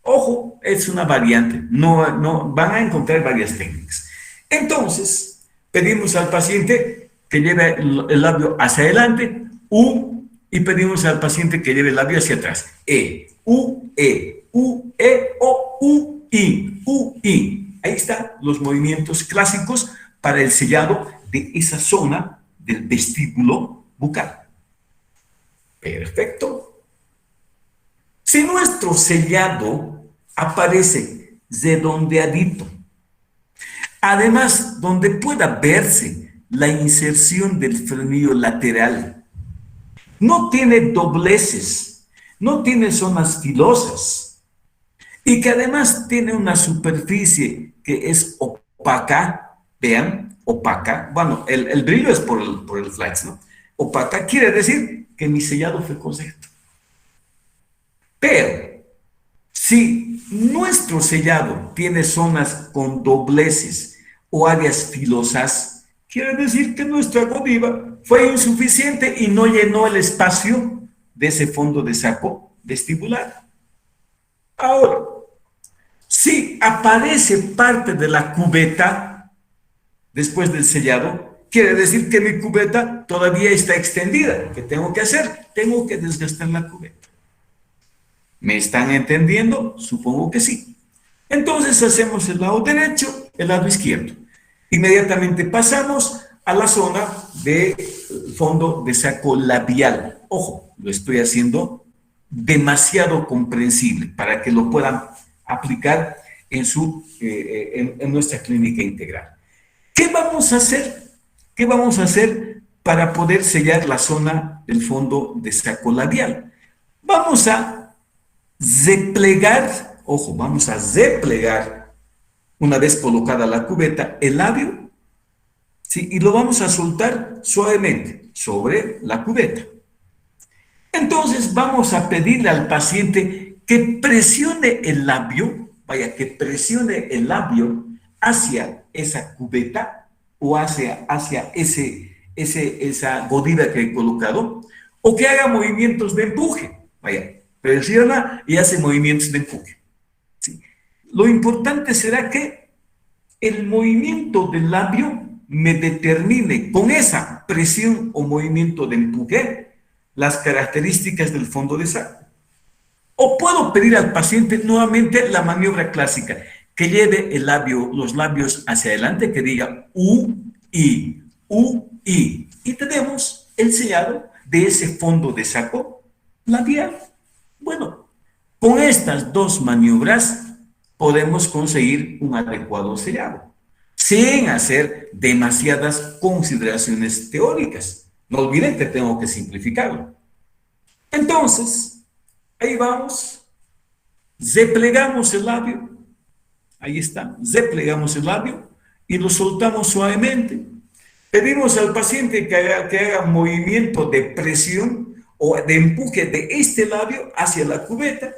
Ojo, es una variante, no van a encontrar varias técnicas. Entonces, pedimos al paciente que lleve el labio hacia adelante, U, y pedimos al paciente que lleve el labio hacia atrás. U, O, U, I. Ahí están los movimientos clásicos para el sellado de esa zona del vestíbulo bucal. Perfecto. Si nuestro sellado aparece redondeadito, además donde pueda verse la inserción del frenillo lateral, no tiene dobleces, no tiene zonas filosas, y que además tiene una superficie que es opaca, vean, opaca, bueno, el brillo es por el flex, ¿no? Opaca quiere decir que mi sellado fue correcto. Pero, si nuestro sellado tiene zonas con dobleces o áreas filosas, quiere decir que nuestra godiva fue insuficiente y no llenó el espacio de ese fondo de saco vestibular. Ahora, si aparece parte de la cubeta después del sellado, quiere decir que mi cubeta todavía está extendida. ¿Qué tengo que hacer? Tengo que desgastar la cubeta. ¿Me están entendiendo? Supongo que sí. Entonces hacemos el lado derecho, el lado izquierdo. Inmediatamente pasamos a la zona del fondo de saco labial. Ojo, lo estoy haciendo demasiado comprensible para que lo puedan aplicar en nuestra clínica integral. ¿Qué vamos a hacer? ¿Qué vamos a hacer para poder sellar la zona del fondo de saco labial? Vamos a replegar, ojo, vamos a replegar, una vez colocada la cubeta, el labio, ¿sí? Y lo vamos a soltar suavemente sobre la cubeta. Entonces vamos a pedirle al paciente que presione el labio, vaya, que presione el labio hacia esa cubeta o hacia esa godiva que he colocado, o que haga movimientos de empuje, vaya, presiona y hace movimientos de empuje. ¿Sí? Lo importante será que el movimiento del labio me determine con esa presión o movimiento de empuje las características del fondo de saco. O puedo pedir al paciente nuevamente la maniobra clásica, que lleve los labios hacia adelante, que diga U, I, U, I. Y tenemos el sellado de ese fondo de saco labial. Bueno, con estas dos maniobras podemos conseguir un adecuado sellado, sin hacer demasiadas consideraciones teóricas. No olviden que tengo que simplificarlo. Entonces, ahí vamos, replegamos el labio, ahí está, replegamos el labio y lo soltamos suavemente. Pedimos al paciente que haga movimiento de presión o de empuje de este labio hacia la cubeta,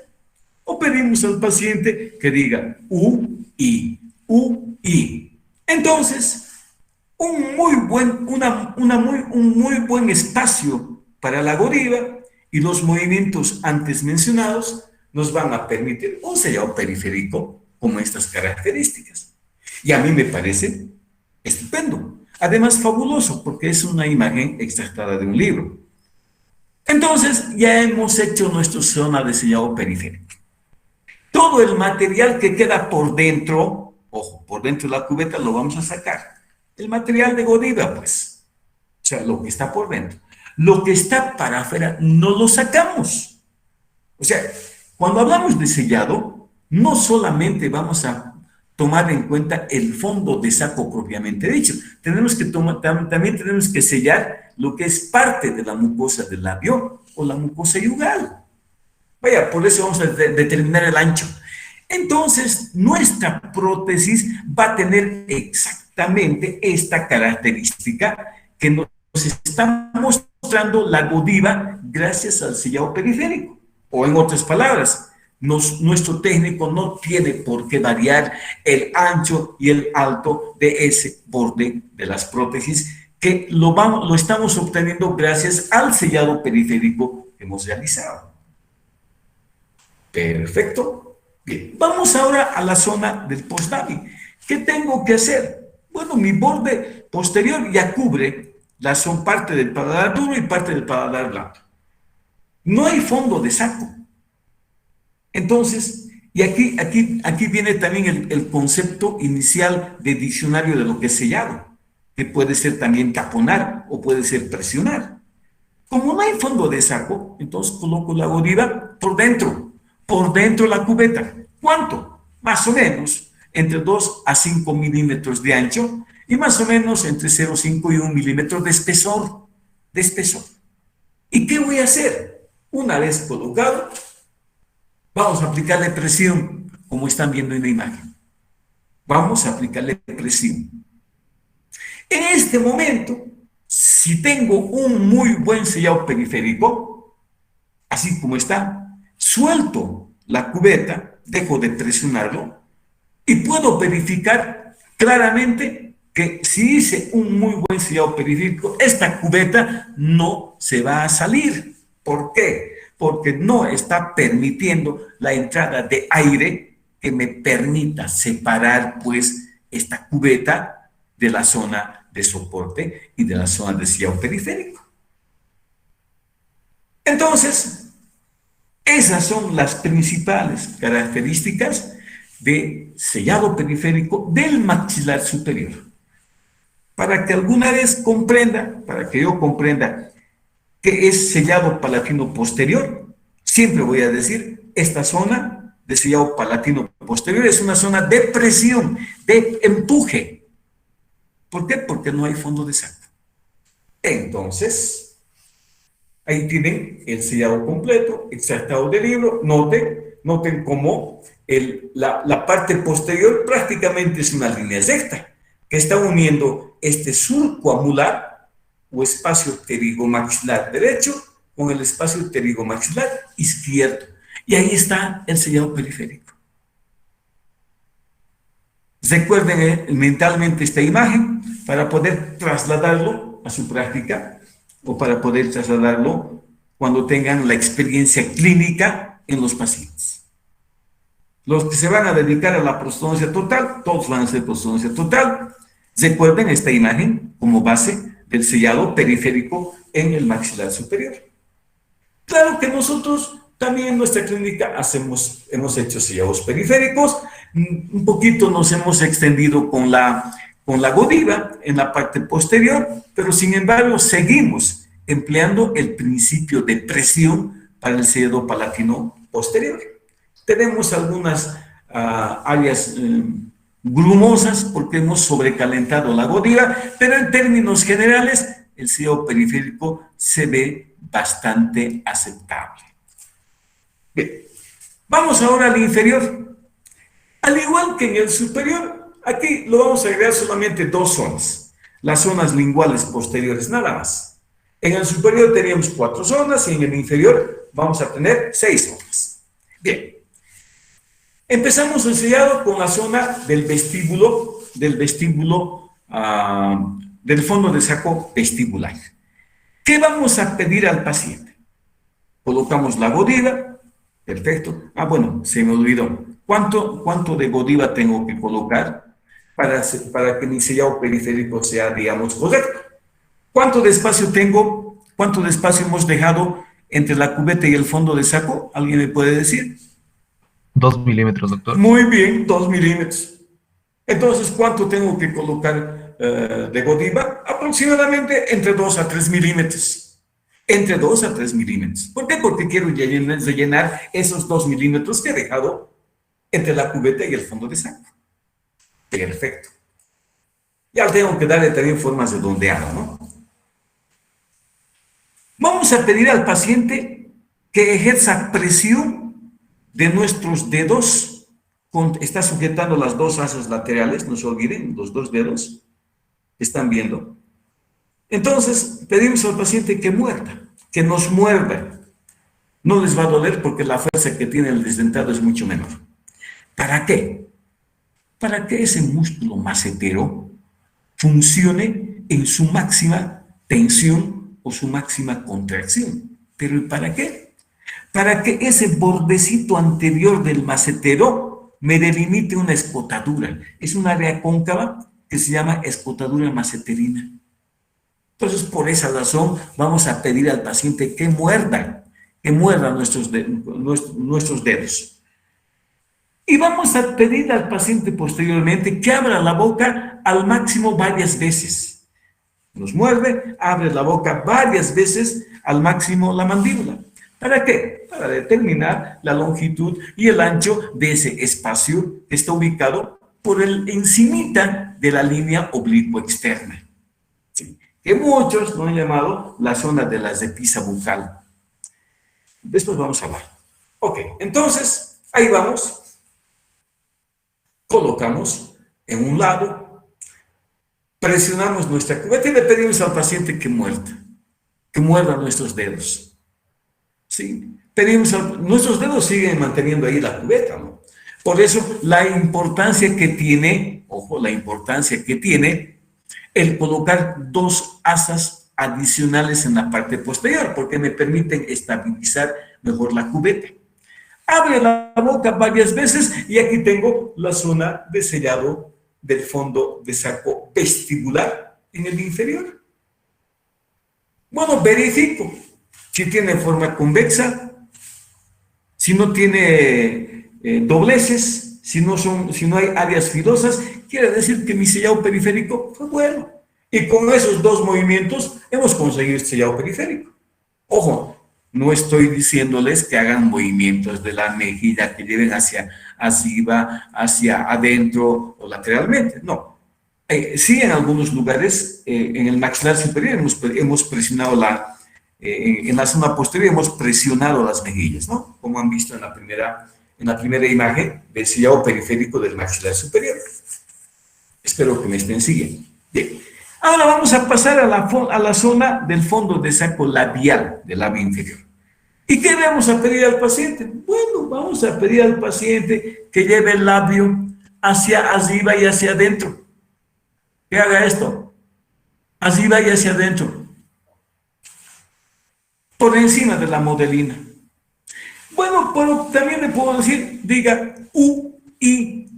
o pedimos al paciente que diga U, I, U, I. Entonces, un muy buen espacio para la godiva y los movimientos antes mencionados nos van a permitir un sellado periférico con estas características. Y a mí me parece estupendo. Además, fabuloso, porque es una imagen extractada de un libro. Entonces, ya hemos hecho nuestra zona de sellado periférico. Todo el material que queda por dentro, ojo, por dentro de la cubeta lo vamos a sacar. El material de godiva, pues, o sea, lo que está por dentro. Lo que está para afuera no lo sacamos. O sea, cuando hablamos de sellado, no solamente vamos a tomar en cuenta el fondo de saco propiamente dicho, también tenemos que sellar lo que es parte de la mucosa del labio o la mucosa yugal. Vaya, por eso vamos a determinar el ancho. Entonces, nuestra prótesis va a tener exactamente esta característica que nos está mostrando la godiva gracias al sellado periférico. O en otras palabras, nuestro técnico no tiene por qué variar el ancho y el alto de ese borde de las prótesis, que lo estamos obteniendo gracias al sellado periférico que hemos realizado. Perfecto. Bien, vamos ahora a la zona del post-Davi. ¿Qué tengo que hacer? Bueno, mi borde posterior ya cubre son parte del paladar duro y parte del paladar blando. No hay fondo de saco. Entonces, y aquí viene también el concepto inicial de diccionario de lo que es sellado, que puede ser también taponar o puede ser presionar. Como no hay fondo de saco, entonces coloco la godiva por dentro de la cubeta. ¿Cuánto? Más o menos entre 2 a 5 milímetros de ancho y más o menos entre 0,5 y 1 milímetro de espesor. ¿Y qué voy a hacer? Una vez colocado, vamos a aplicarle presión, como están viendo en la imagen. Vamos a aplicarle presión. En este momento, si tengo un muy buen sellado periférico, así como está, suelto la cubeta, dejo de presionarlo y puedo verificar claramente que si hice un muy buen sellado periférico, esta cubeta no se va a salir. ¿Por qué? Porque no está permitiendo la entrada de aire que me permita separar, pues, esta cubeta de la zona de soporte y de la zona de sellado periférico. Entonces, esas son las principales características de sellado periférico del maxilar superior. Para que alguna vez comprenda, para que yo comprenda qué es sellado palatino posterior, siempre voy a decir, esta zona de sellado palatino posterior es una zona de presión, de empuje. ¿Por qué? Porque no hay fondo de saco. Entonces, ahí tienen el sellado completo, extractado del libro. Noten cómo la parte posterior prácticamente es una línea recta que está uniendo este surco amular o espacio pterigomaxilar derecho con el espacio pterigomaxilar izquierdo. Y ahí está el sellado periférico. Recuerden mentalmente esta imagen para poder trasladarlo a su práctica o para poder trasladarlo cuando tengan la experiencia clínica en los pacientes. Los que se van a dedicar a la prostodoncia total, todos van a hacer prostodoncia total. Recuerden esta imagen como base del sellado periférico en el maxilar superior. Claro que nosotros también en nuestra clínica hemos hecho sellados periféricos, un poquito nos hemos extendido con la godiva en la parte posterior, pero sin embargo seguimos empleando el principio de presión para el sellado palatino posterior. Tenemos algunas áreas grumosas porque hemos sobrecalentado la godiva, pero en términos generales el sellado periférico se ve bastante aceptable. Bien, vamos ahora al inferior. Al igual que en el superior, aquí lo vamos a agregar solamente 2 zonas, las zonas linguales posteriores, nada más. En el superior teníamos 4 zonas y en el inferior vamos a tener 6 zonas. Bien, empezamos el sellado con la zona del vestíbulo, del fondo de saco vestibular. ¿Qué vamos a pedir al paciente? Colocamos la godiva, perfecto. Bueno, se me olvidó. ¿Cuánto de godiva tengo que colocar para que mi sellado periférico sea, digamos, correcto? ¿Cuánto de espacio tengo? ¿Cuánto de espacio hemos dejado entre la cubeta y el fondo de saco? ¿Alguien me puede decir? 2 milímetros, doctor. Muy bien, 2 milímetros. Entonces, ¿cuánto tengo que colocar de godiva? Aproximadamente entre 2 a 3 milímetros. Entre 2 a 3 milímetros. ¿Por qué? Porque quiero rellenar esos 2 milímetros que he dejado entre la cubeta y el fondo de saco. Perfecto. Ya tengo que darle también formas redondeadas, ¿no? Vamos a pedir al paciente que ejerza presión de nuestros dedos. Está sujetando las 2 asas laterales, no se olviden, los 2 dedos. ¿Están viendo? Entonces, pedimos al paciente que muerda, que nos muerda No les va a doler porque la fuerza que tiene el desdentado es mucho menor. ¿Para qué? Para que ese músculo macetero funcione en su máxima tensión o su máxima contracción. ¿Pero y para qué? Para que ese bordecito anterior del macetero me delimite una escotadura. Es un área cóncava que se llama escotadura maceterina. Entonces, por esa razón, vamos a pedir al paciente que muerda nuestros dedos. Y vamos a pedir al paciente posteriormente que abra la boca al máximo varias veces. Nos muerde, abre la boca varias veces, al máximo la mandíbula. ¿Para qué? Para determinar la longitud y el ancho de ese espacio que está ubicado por el encimita de la línea oblicua externa. ¿Sí? Que muchos lo han llamado la zona de la repisa bucal. Después vamos a hablar. Ok, entonces, ahí vamos. Colocamos en un lado, presionamos nuestra cubeta y le pedimos al paciente que muerda nuestros dedos. ¿Sí? Nuestros dedos siguen manteniendo ahí la cubeta, ¿no? Por eso la importancia que tiene, ojo, la importancia que tiene el colocar dos asas adicionales en la parte posterior, porque me permiten estabilizar mejor la cubeta. Abre la boca varias veces y aquí tengo la zona de sellado del fondo de saco vestibular en el inferior. Bueno, verifico si tiene forma convexa, si no tiene dobleces, si no hay áreas filosas, quiere decir que mi sellado periférico fue bueno. Y con esos dos movimientos hemos conseguido el sellado periférico. Ojo, no estoy diciéndoles que hagan movimientos de la mejilla que lleven hacia arriba, hacia adentro o lateralmente. No. Sí, en algunos lugares, en el maxilar superior hemos presionado en la zona posterior hemos presionado las mejillas, ¿no? Como han visto en la primera imagen del sellado periférico del maxilar superior. Espero que me estén siguiendo. Bien. Ahora vamos a pasar a la zona del fondo de saco labial, del labio inferior. ¿Y qué vamos a pedir al paciente? Bueno, vamos a pedir al paciente que lleve el labio hacia arriba y hacia adentro. Que haga esto. Arriba y hacia adentro. Por encima de la modelina. Bueno, pero también le puedo decir, diga U, I,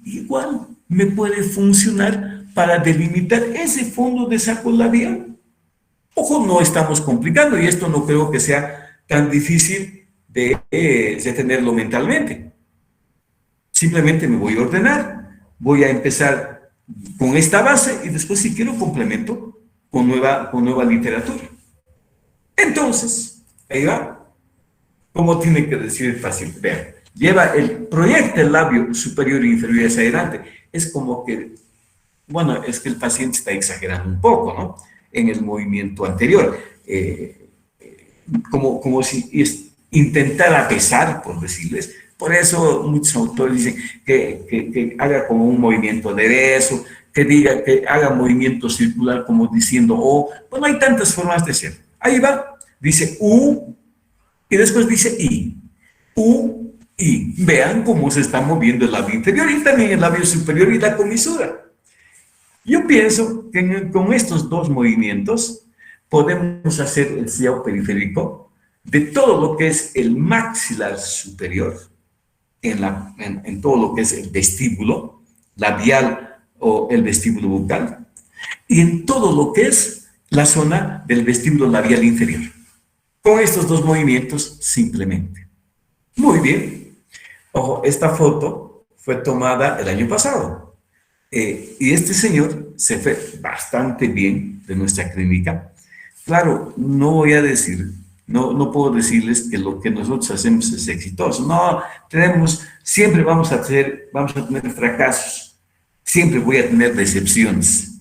igual me puede funcionar para delimitar ese fondo de saco labial. Ojo, no estamos complicando y esto no creo que sea tan difícil de tenerlo mentalmente. Simplemente me voy a ordenar, voy a empezar con esta base y después si quiero complemento con nueva literatura. Entonces, ahí va. ¿Cómo tiene que decir el paciente? Vean, proyecta el labio superior e inferior hacia adelante. Es como que, bueno, es que el paciente está exagerando un poco, ¿no? En el movimiento anterior. Como si intentara pesar, por decirles. Por eso muchos autores dicen que haga como un movimiento de beso, que haga movimiento circular como diciendo O. Bueno, hay tantas formas de hacer. Ahí va, dice U y después dice I. U, I. Vean cómo se está moviendo el labio inferior y también el labio superior y la comisura. Yo pienso que con estos dos movimientos podemos hacer el sellado periférico de todo lo que es el maxilar superior, en todo lo que es el vestíbulo labial o el vestíbulo bucal, y en todo lo que es la zona del vestíbulo labial inferior. Con estos dos movimientos simplemente. Muy bien. Ojo, esta foto fue tomada el año pasado. Y este señor se fue bastante bien de nuestra clínica. Claro, no voy a decir, no puedo decirles que lo que nosotros hacemos es exitoso. No, siempre vamos a tener fracasos. Siempre voy a tener decepciones.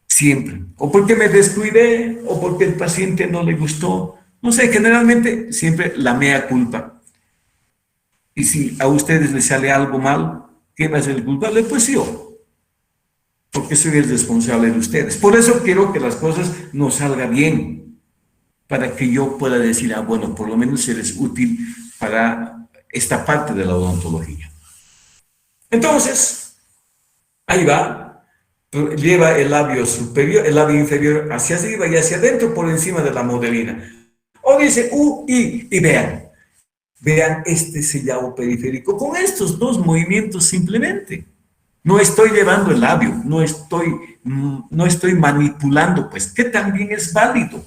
Siempre. O porque me descuidé, o porque el paciente no le gustó. No sé, generalmente siempre la mea culpa. Y si a ustedes les sale algo mal, ¿quién va a ser el culpable? Pues yo. Porque soy el responsable de ustedes. Por eso quiero que las cosas nos salgan bien. para que yo pueda decir, ah, bueno, por lo menos eres útil para esta parte de la odontología. Entonces, ahí va, lleva el labio superior, el labio inferior hacia arriba y hacia adentro por encima de la modelina. O dice U, I, y vean este sellado periférico con estos dos movimientos simplemente. No estoy llevando el labio, no estoy manipulando, pues, que también es válido.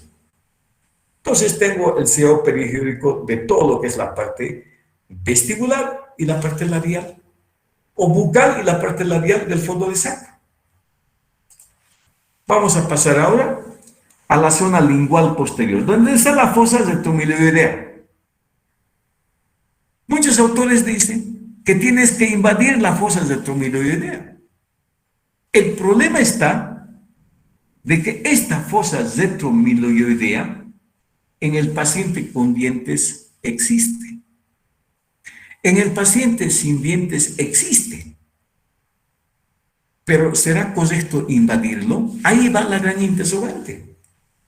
Entonces tengo el sellado periférico de todo lo que es la parte vestibular y la parte labial, o bucal y la parte labial del fondo de saco. Vamos a pasar ahora a la zona lingual posterior, donde está la fosa retromiloidea. Muchos autores dicen que tienes que invadir la fosa retromiloidea. El problema está de que esta fosa retromiloidea en el paciente con dientes existe. En el paciente sin dientes existe. Pero ¿será correcto invadirlo? Ahí va la gran interrogante.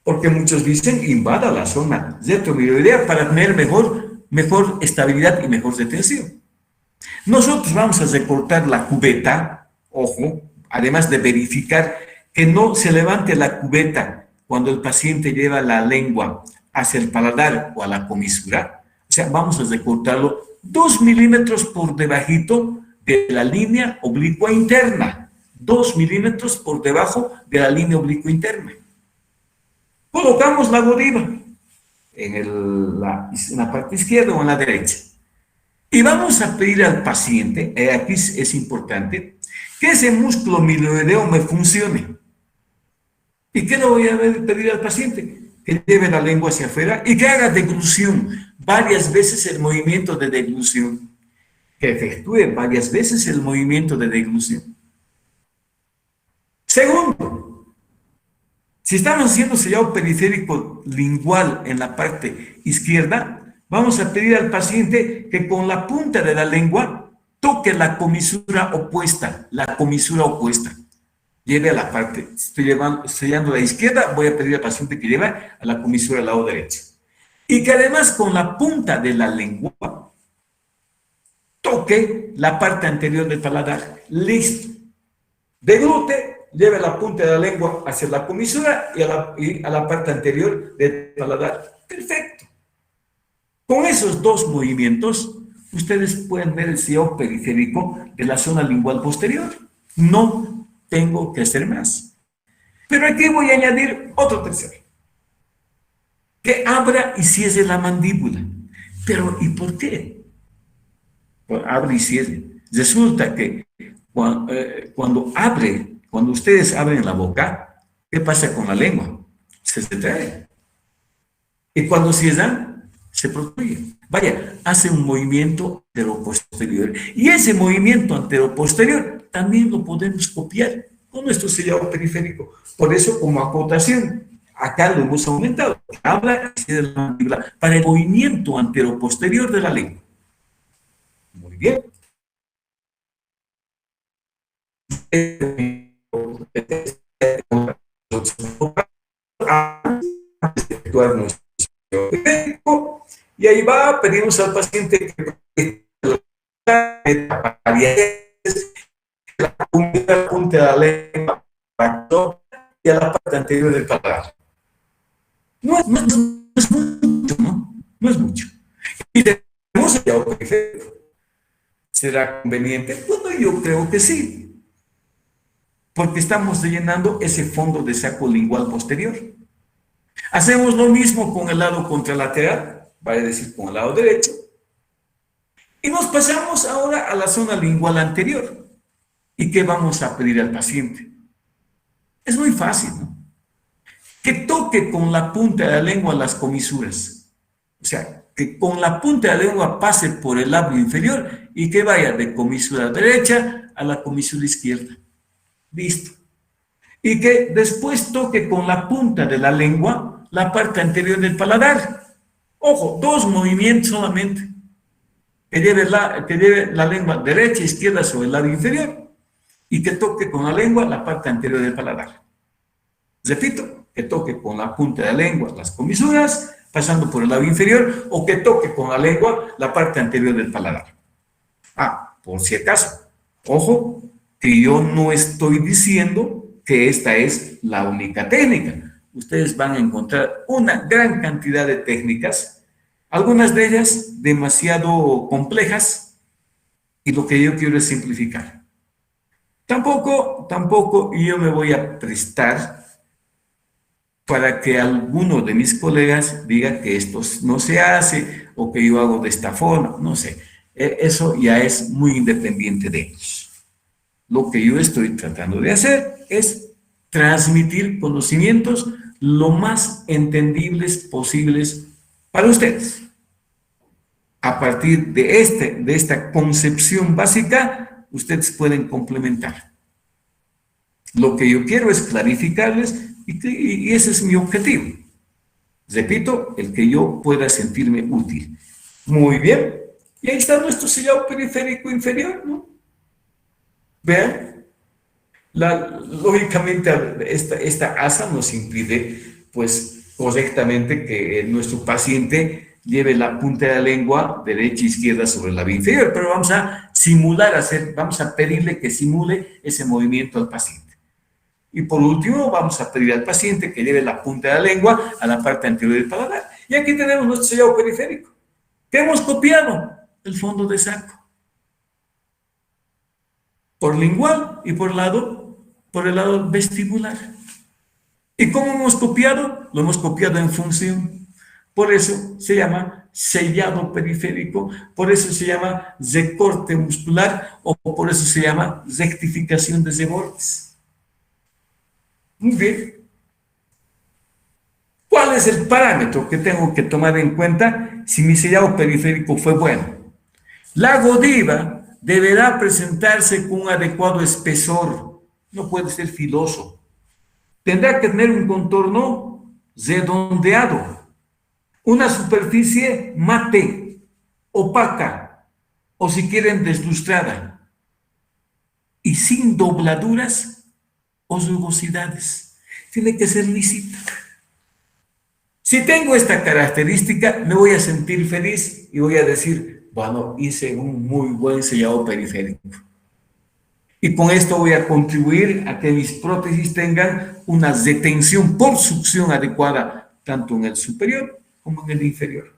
Porque muchos dicen, invada la zona retromiloidea para tener mejor estabilidad y mejor retención. Nosotros vamos a recortar la cubeta, ojo, además de verificar que no se levante la cubeta cuando el paciente lleva la lengua hacia el paladar o a la comisura. O sea, vamos a recortarlo 2 milímetros por debajito de la línea oblicua interna. 2 milímetros por debajo de la línea oblicua interna. Colocamos la godiva en la parte izquierda o en la derecha. Y vamos a pedir al paciente, aquí es importante, que ese músculo miloideo me funcione. ¿Y qué le voy a pedir al paciente? Que lleve la lengua hacia afuera y que haga deglución, varias veces el movimiento de deglución. Que efectúe varias veces el movimiento de deglución. Segundo, si estamos haciendo sellado periférico lingual en la parte izquierda, vamos a pedir al paciente que con la punta de la lengua toque la comisura opuesta, Lleve a la parte, estoy sellando a la izquierda, voy a pedir al paciente que lleve a la comisura al lado derecho. Y que además con la punta de la lengua toque la parte anterior del paladar. Listo. Deglute, lleve la punta de la lengua hacia la comisura y a la parte anterior del paladar. Perfecto. Con esos dos movimientos, ustedes pueden ver el sellado periférico de la zona lingual posterior. No tengo que hacer más. Pero aquí voy a añadir otro tercero. Que abra y cierre la mandíbula. Pero, ¿y por qué? Bueno, abre y cierre. Resulta que cuando ustedes abren la boca, ¿qué pasa con la lengua? Se retrae. Y cuando cierran, se protruye. Vaya, hace un movimiento anteroposterior. Y ese movimiento anteroposterior también lo podemos copiar con nuestro sellado periférico. Por eso, como acotación, acá lo hemos aumentado. Habla de la mandíbula para el movimiento anteroposterior de la lengua. Muy bien. Y ahí va, pedimos al paciente que la punta de la lengua y a la parte anterior del paladar. No es mucho, ¿no? No es mucho. Y tenemos el sellado periférico. ¿Será conveniente? Bueno, yo creo que sí. Porque estamos rellenando ese fondo de saco lingual posterior. Hacemos lo mismo con el lado contralateral, vale decir con el lado derecho. Y nos pasamos ahora a la zona lingual anterior. ¿Y qué vamos a pedir al paciente? Es muy fácil, ¿no? Que toque con la punta de la lengua las comisuras. O sea, que con la punta de la lengua pase por el labio inferior y que vaya de comisura derecha a la comisura izquierda. Listo. Y que después toque con la punta de la lengua la parte anterior del paladar. Ojo, 2 movimientos solamente. Que lleve la lengua derecha e izquierda sobre el labio inferior y que toque con la lengua la parte anterior del paladar. Repito, que toque con la punta de la lengua las comisuras, pasando por el labio inferior, o que toque con la lengua la parte anterior del paladar. Ah, por si acaso, ojo, que yo no estoy diciendo que esta es la única técnica. Ustedes van a encontrar una gran cantidad de técnicas, algunas de ellas demasiado complejas, y lo que yo quiero es simplificar. Tampoco yo me voy a prestar para que alguno de mis colegas diga que esto no se hace o que yo hago de esta forma, no sé. Eso ya es muy independiente de ellos. Lo que yo estoy tratando de hacer es transmitir conocimientos lo más entendibles posibles para ustedes. A partir de esta concepción básica, ustedes pueden complementar. Lo que yo quiero es clarificarles y ese es mi objetivo. Repito, el que yo pueda sentirme útil. Muy bien. Y ahí está nuestro sellado periférico inferior, ¿no? Vean. Lógicamente, esta asa nos impide, pues, correctamente que nuestro paciente lleve la punta de la lengua derecha e izquierda sobre el labio inferior, pero vamos a simular, vamos a pedirle que simule ese movimiento al paciente. Y por último, vamos a pedir al paciente que lleve la punta de la lengua a la parte anterior del paladar. Y aquí tenemos nuestro sellado periférico. ¿Qué hemos copiado? El fondo de saco. Por lingual y por el lado vestibular. ¿Y cómo hemos copiado? Lo hemos copiado en función. Por eso se llama sellado periférico, por eso se llama recorte muscular o por eso se llama rectificación de rebordes. Muy bien. ¿Cuál es el parámetro que tengo que tomar en cuenta si mi sellado periférico fue bueno? La godiva deberá presentarse con un adecuado espesor, no puede ser filoso. Tendrá que tener un contorno redondeado, una superficie mate, opaca, o si quieren deslustrada, y sin dobladuras o rugosidades. Tiene que ser lisita. Si tengo esta característica, me voy a sentir feliz y voy a decir, bueno, hice un muy buen sellado periférico. Y con esto voy a contribuir a que mis prótesis tengan una retención por succión adecuada, tanto en el superior como en el inferior.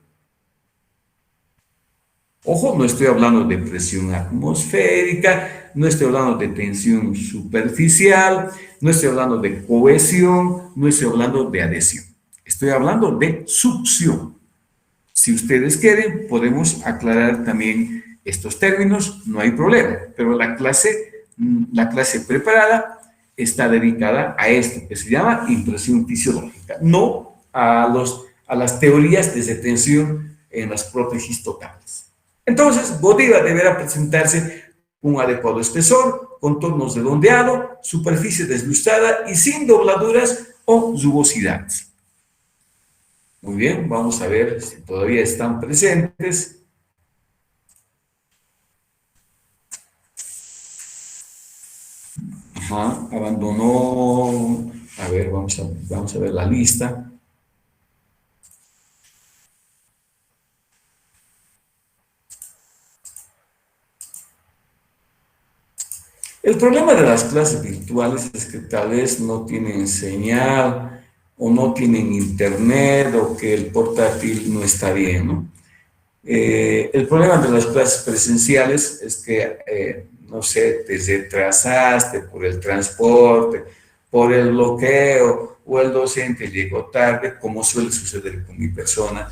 Ojo, no estoy hablando de presión atmosférica, no estoy hablando de tensión superficial, no estoy hablando de cohesión, no estoy hablando de adhesión. Estoy hablando de succión. Si ustedes quieren, podemos aclarar también estos términos, no hay problema, pero la clase preparada está dedicada a esto, que se llama impresión fisiológica, no a las teorías de retención en las prótesis totales. Entonces, godiva deberá presentarse con un adecuado espesor, contornos redondeados, superficie deslustrada y sin dobladuras o rugosidades. Muy bien, vamos a ver si todavía están presentes. Ajá, abandonó. A ver, vamos a ver la lista. El problema de las clases virtuales es que tal vez no tienen señal o no tienen internet o que el portátil no está bien, ¿no? El problema de las clases presenciales es que, no sé, te retrasaste por el transporte, por el bloqueo o el docente llegó tarde, como suele suceder con mi persona,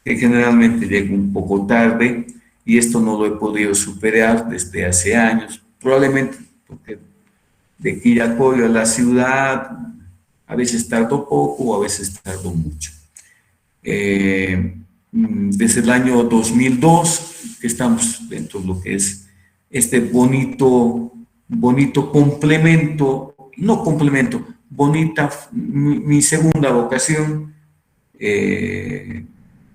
que generalmente llego un poco tarde y esto no lo he podido superar desde hace años. Probablemente porque de Quillacollo a la ciudad a veces tardo poco o a veces tardo mucho. Desde el año 2002 que estamos dentro de lo que es este bonito complemento, no complemento, bonita, mi segunda vocación, que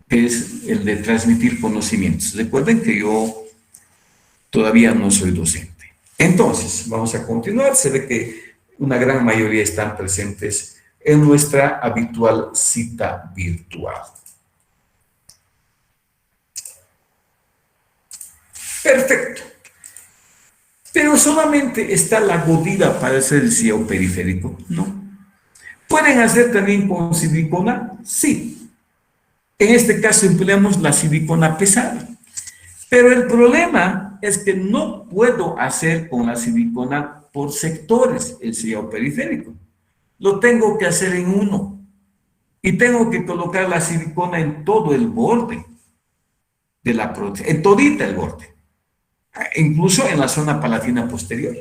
es el de transmitir conocimientos. Recuerden que yo todavía no soy docente. Entonces, vamos a continuar. Se ve que una gran mayoría están presentes en nuestra habitual cita virtual. Perfecto. Pero solamente está la Godiva para hacer el sillado periférico. No. ¿Pueden hacer también con silicona? Sí. En este caso empleamos la silicona pesada. Pero el problema es que no puedo hacer con la silicona por sectores el sillado periférico. Lo tengo que hacer en uno. Y tengo que colocar la silicona en todo el borde de la prótesis, en todita el borde. Incluso en la zona palatina posterior.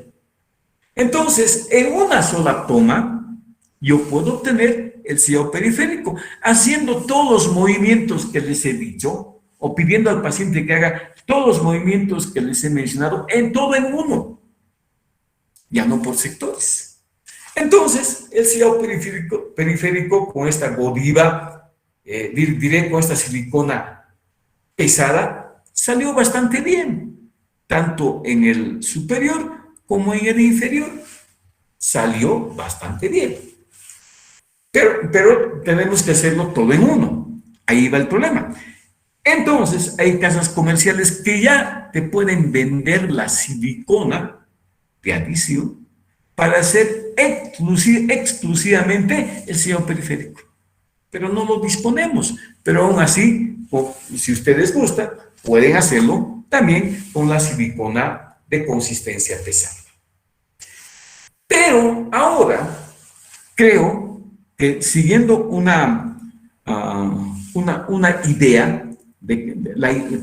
Entonces, en una sola toma, yo puedo obtener el sillado periférico, haciendo todos los movimientos que les he dicho, o pidiendo al paciente que haga todos los movimientos que les he mencionado, en todo en uno, ya no por sectores. Entonces, el sillado periférico con esta Godiva, diré con esta silicona pesada, salió bastante bien. Tanto en el superior como en el inferior, salió bastante bien. Pero tenemos que hacerlo todo en uno. Ahí va el problema. Entonces, hay casas comerciales que ya te pueden vender la silicona de adición para hacer exclusivamente el sillado periférico. Pero no lo disponemos. Pero aún así, si ustedes gustan, pueden hacerlo también con la silicona de consistencia pesada. Pero ahora creo que siguiendo una idea,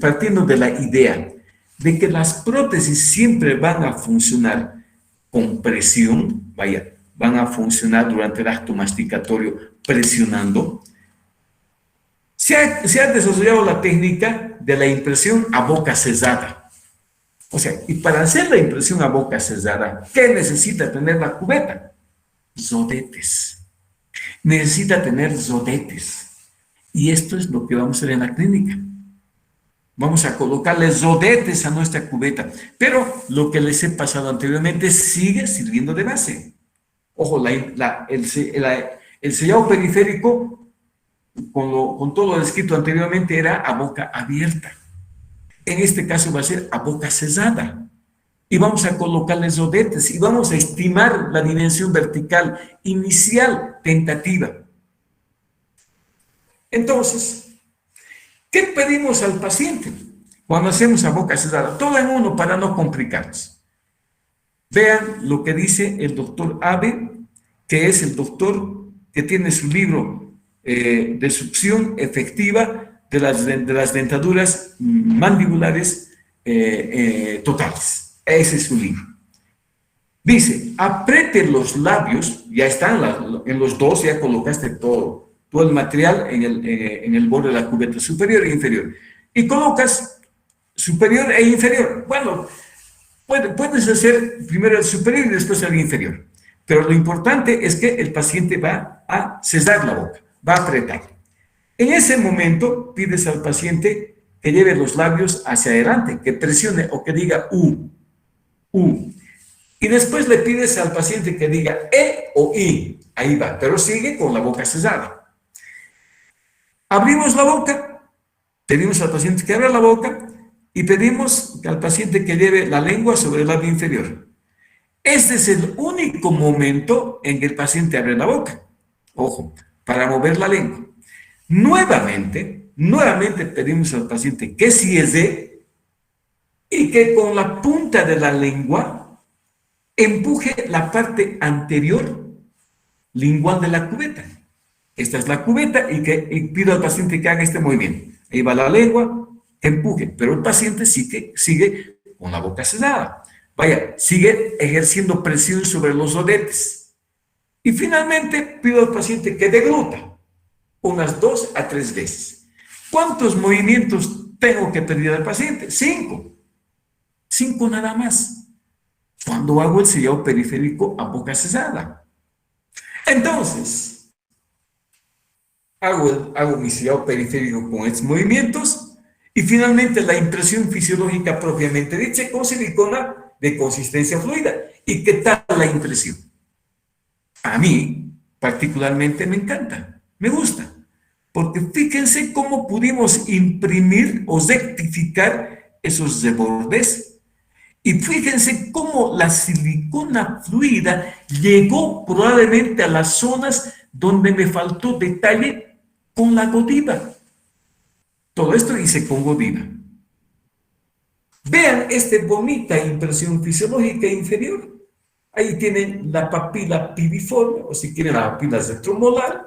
partiendo de la idea de que las prótesis siempre van a funcionar con presión, van a funcionar durante el acto masticatorio presionando, se ha desarrollado la técnica de la impresión a boca cerrada. O sea, y para hacer la impresión a boca cerrada, ¿qué necesita tener la cubeta? Rodetes. Necesita tener rodetes. Y esto es lo que vamos a hacer en la clínica. Vamos a colocarle rodetes a nuestra cubeta. Pero lo que les he pasado anteriormente sigue sirviendo de base. Ojo, el sellado periférico, con todo lo descrito anteriormente, era a boca abierta. En este caso va a ser a boca cerrada. Y vamos a colocarles rodetes y vamos a estimar la dimensión vertical inicial tentativa. Entonces, ¿qué pedimos al paciente cuando hacemos a boca cerrada? Todo en uno para no complicarnos. Vean lo que dice el doctor Abe, que es el doctor que tiene su libro de succión efectiva de las dentaduras mandibulares totales. Ese es su libro. Dice, apriete los labios, ya están en los dos, ya colocaste todo el material en el borde de la cubeta superior e inferior. Y colocas superior e inferior. Bueno, puedes hacer primero el superior y después el inferior. Pero lo importante es que el paciente va a cerrar la boca, va a apretar. En ese momento pides al paciente que lleve los labios hacia adelante, que presione o que diga U. Y después le pides al paciente que diga E o I. Ahí va, pero sigue con la boca cerrada. Abrimos la boca, pedimos al paciente que abra la boca y pedimos al paciente que lleve la lengua sobre el labio inferior. Este es el único momento en que el paciente abre la boca. Ojo, para mover la lengua. Nuevamente pedimos al paciente que cierre y que con la punta de la lengua empuje la parte anterior lingual de la cubeta. Esta es la cubeta y pido al paciente que haga este movimiento. Ahí va la lengua, que empuje, pero el paciente sigue con la boca cerrada. Sigue ejerciendo presión sobre los rodetes. Y finalmente pido al paciente que degluta unas 2 a 3 veces. ¿Cuántos movimientos tengo que pedir al paciente? 5. 5 nada más. Cuando hago el sellado periférico a boca cerrada. Entonces, hago mi sellado periférico con estos movimientos y finalmente la impresión fisiológica propiamente dicha con silicona de consistencia fluida. ¿Y qué tal la impresión? A mí particularmente me encanta, me gusta, porque fíjense cómo pudimos imprimir o rectificar esos rebordes. Y fíjense cómo la silicona fluida llegó probablemente a las zonas donde me faltó detalle con la Godiva. Todo esto hice con Godiva. Vean esta bonita impresión fisiológica inferior. Ahí tienen la papila piriforme, o si quieren la papila retromolar.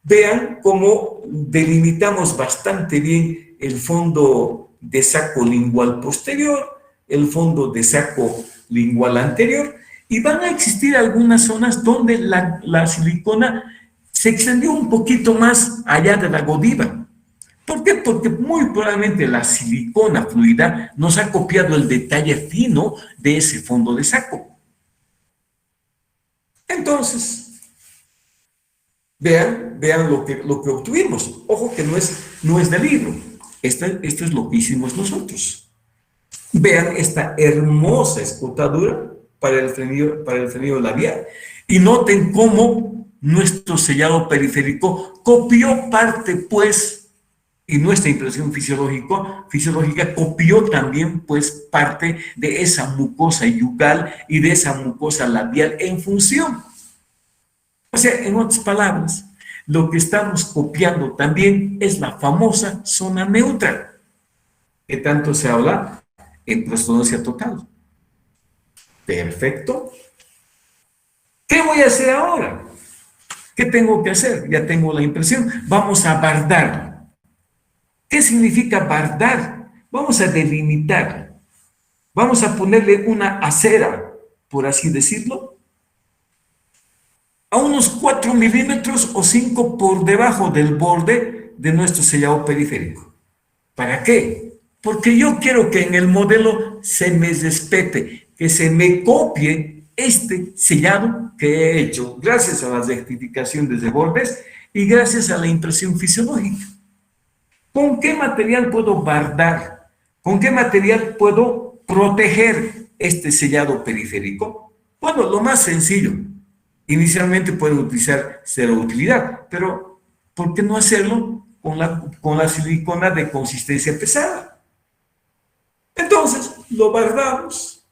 Vean cómo delimitamos bastante bien el fondo de saco lingual posterior, el fondo de saco lingual anterior, y van a existir algunas zonas donde la silicona se extendió un poquito más allá de la Godiva. ¿Por qué? Porque muy probablemente la silicona fluida nos ha copiado el detalle fino de ese fondo de saco. Entonces, vean lo que obtuvimos. Ojo que no es del libro. Esto es lo que hicimos nosotros. Vean esta hermosa escotadura para el frenillo labial. Y noten cómo nuestro sellado periférico copió parte, pues, y nuestra impresión fisiológica copió también, pues, parte de esa mucosa yugal y de esa mucosa labial en función. O sea, en otras palabras, lo que estamos copiando también es la famosa zona neutra, que tanto se habla en prostodoncia total. Perfecto. ¿Qué voy a hacer ahora? ¿Qué tengo que hacer? Ya tengo la impresión. Vamos a bardar. ¿Qué significa bardar? Vamos a delimitar. Vamos a ponerle una acera, por así decirlo, a unos 4 milímetros o 5 por debajo del borde de nuestro sellado periférico. ¿Para qué? Porque yo quiero que en el modelo se me respete, que se me copie este sellado que he hecho gracias a la rectificación de bordes y gracias a la impresión fisiológica. ¿Con qué material puedo bardar? ¿Con qué material puedo proteger este sellado periférico? Bueno, lo más sencillo. Inicialmente pueden utilizar cero utilidad, pero ¿por qué no hacerlo con la silicona de consistencia pesada? Entonces, lo bardamos.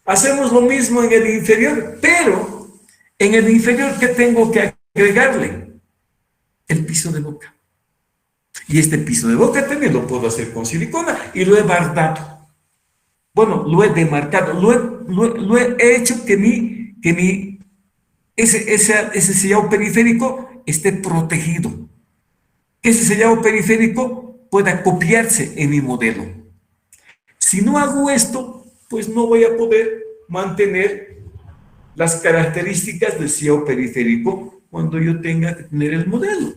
Hacemos lo mismo en el inferior, pero en el inferior, ¿qué tengo que agregarle? El piso de boca. Y este piso de boca también lo puedo hacer con silicona y lo he bardado. Bueno, lo he demarcado, lo he hecho que ese sellado periférico esté protegido. Que ese sellado periférico pueda copiarse en mi modelo. Si no hago esto, pues no voy a poder mantener las características del sellado periférico cuando yo tenga que tener el modelo.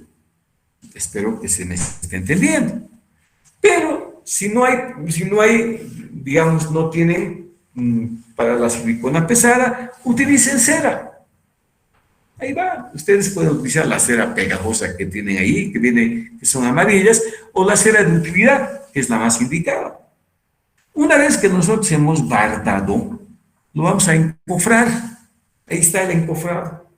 Espero que se me esté entendiendo. Pero si no hay, digamos, no tienen para la silicona pesada, utilicen cera. Ahí va. Ustedes pueden utilizar la cera pegajosa que tienen ahí, que son amarillas, o la cera de utilidad, que es la más indicada. Una vez que nosotros hemos bardado, lo vamos a encofrar. Ahí está el encofrado.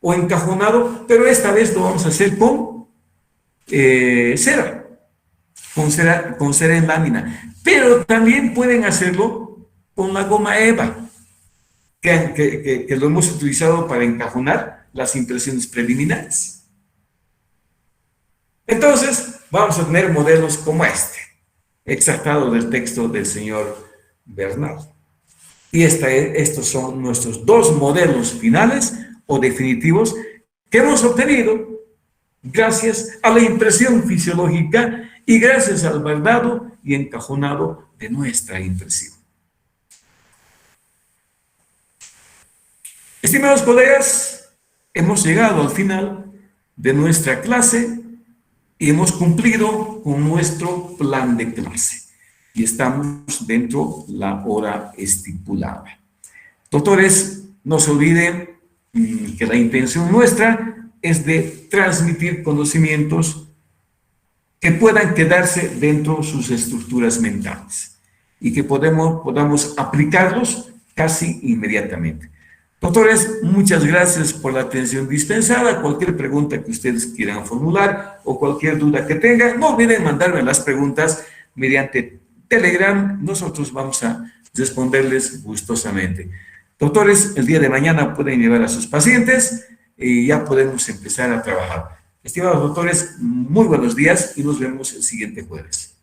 O encajonado, pero esta vez lo vamos a hacer con cera. Con cera en lámina. Pero también pueden hacerlo con la goma Eva, que lo hemos utilizado para encajonar las impresiones preliminares. Entonces, vamos a tener modelos como este, extractado del texto del señor Bernal. Y estos son nuestros dos modelos finales o definitivos que hemos obtenido gracias a la impresión fisiológica y gracias al bardado y encajonado de nuestra impresión. Estimados colegas, hemos llegado al final de nuestra clase y hemos cumplido con nuestro plan de clase. Y estamos dentro de la hora estipulada. Doctores, no se olviden que la intención nuestra es de transmitir conocimientos que puedan quedarse dentro de sus estructuras mentales y que podamos aplicarlos casi inmediatamente. Doctores, muchas gracias por la atención dispensada. Cualquier pregunta que ustedes quieran formular o cualquier duda que tengan, no olviden mandarme las preguntas mediante Telegram. Nosotros vamos a responderles gustosamente. Doctores, el día de mañana pueden llevar a sus pacientes y ya podemos empezar a trabajar. Estimados doctores, muy buenos días y nos vemos el siguiente jueves.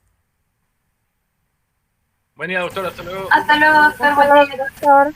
Buen día, doctor. Hasta luego. Hasta luego, doctor. Buen día. Doctor.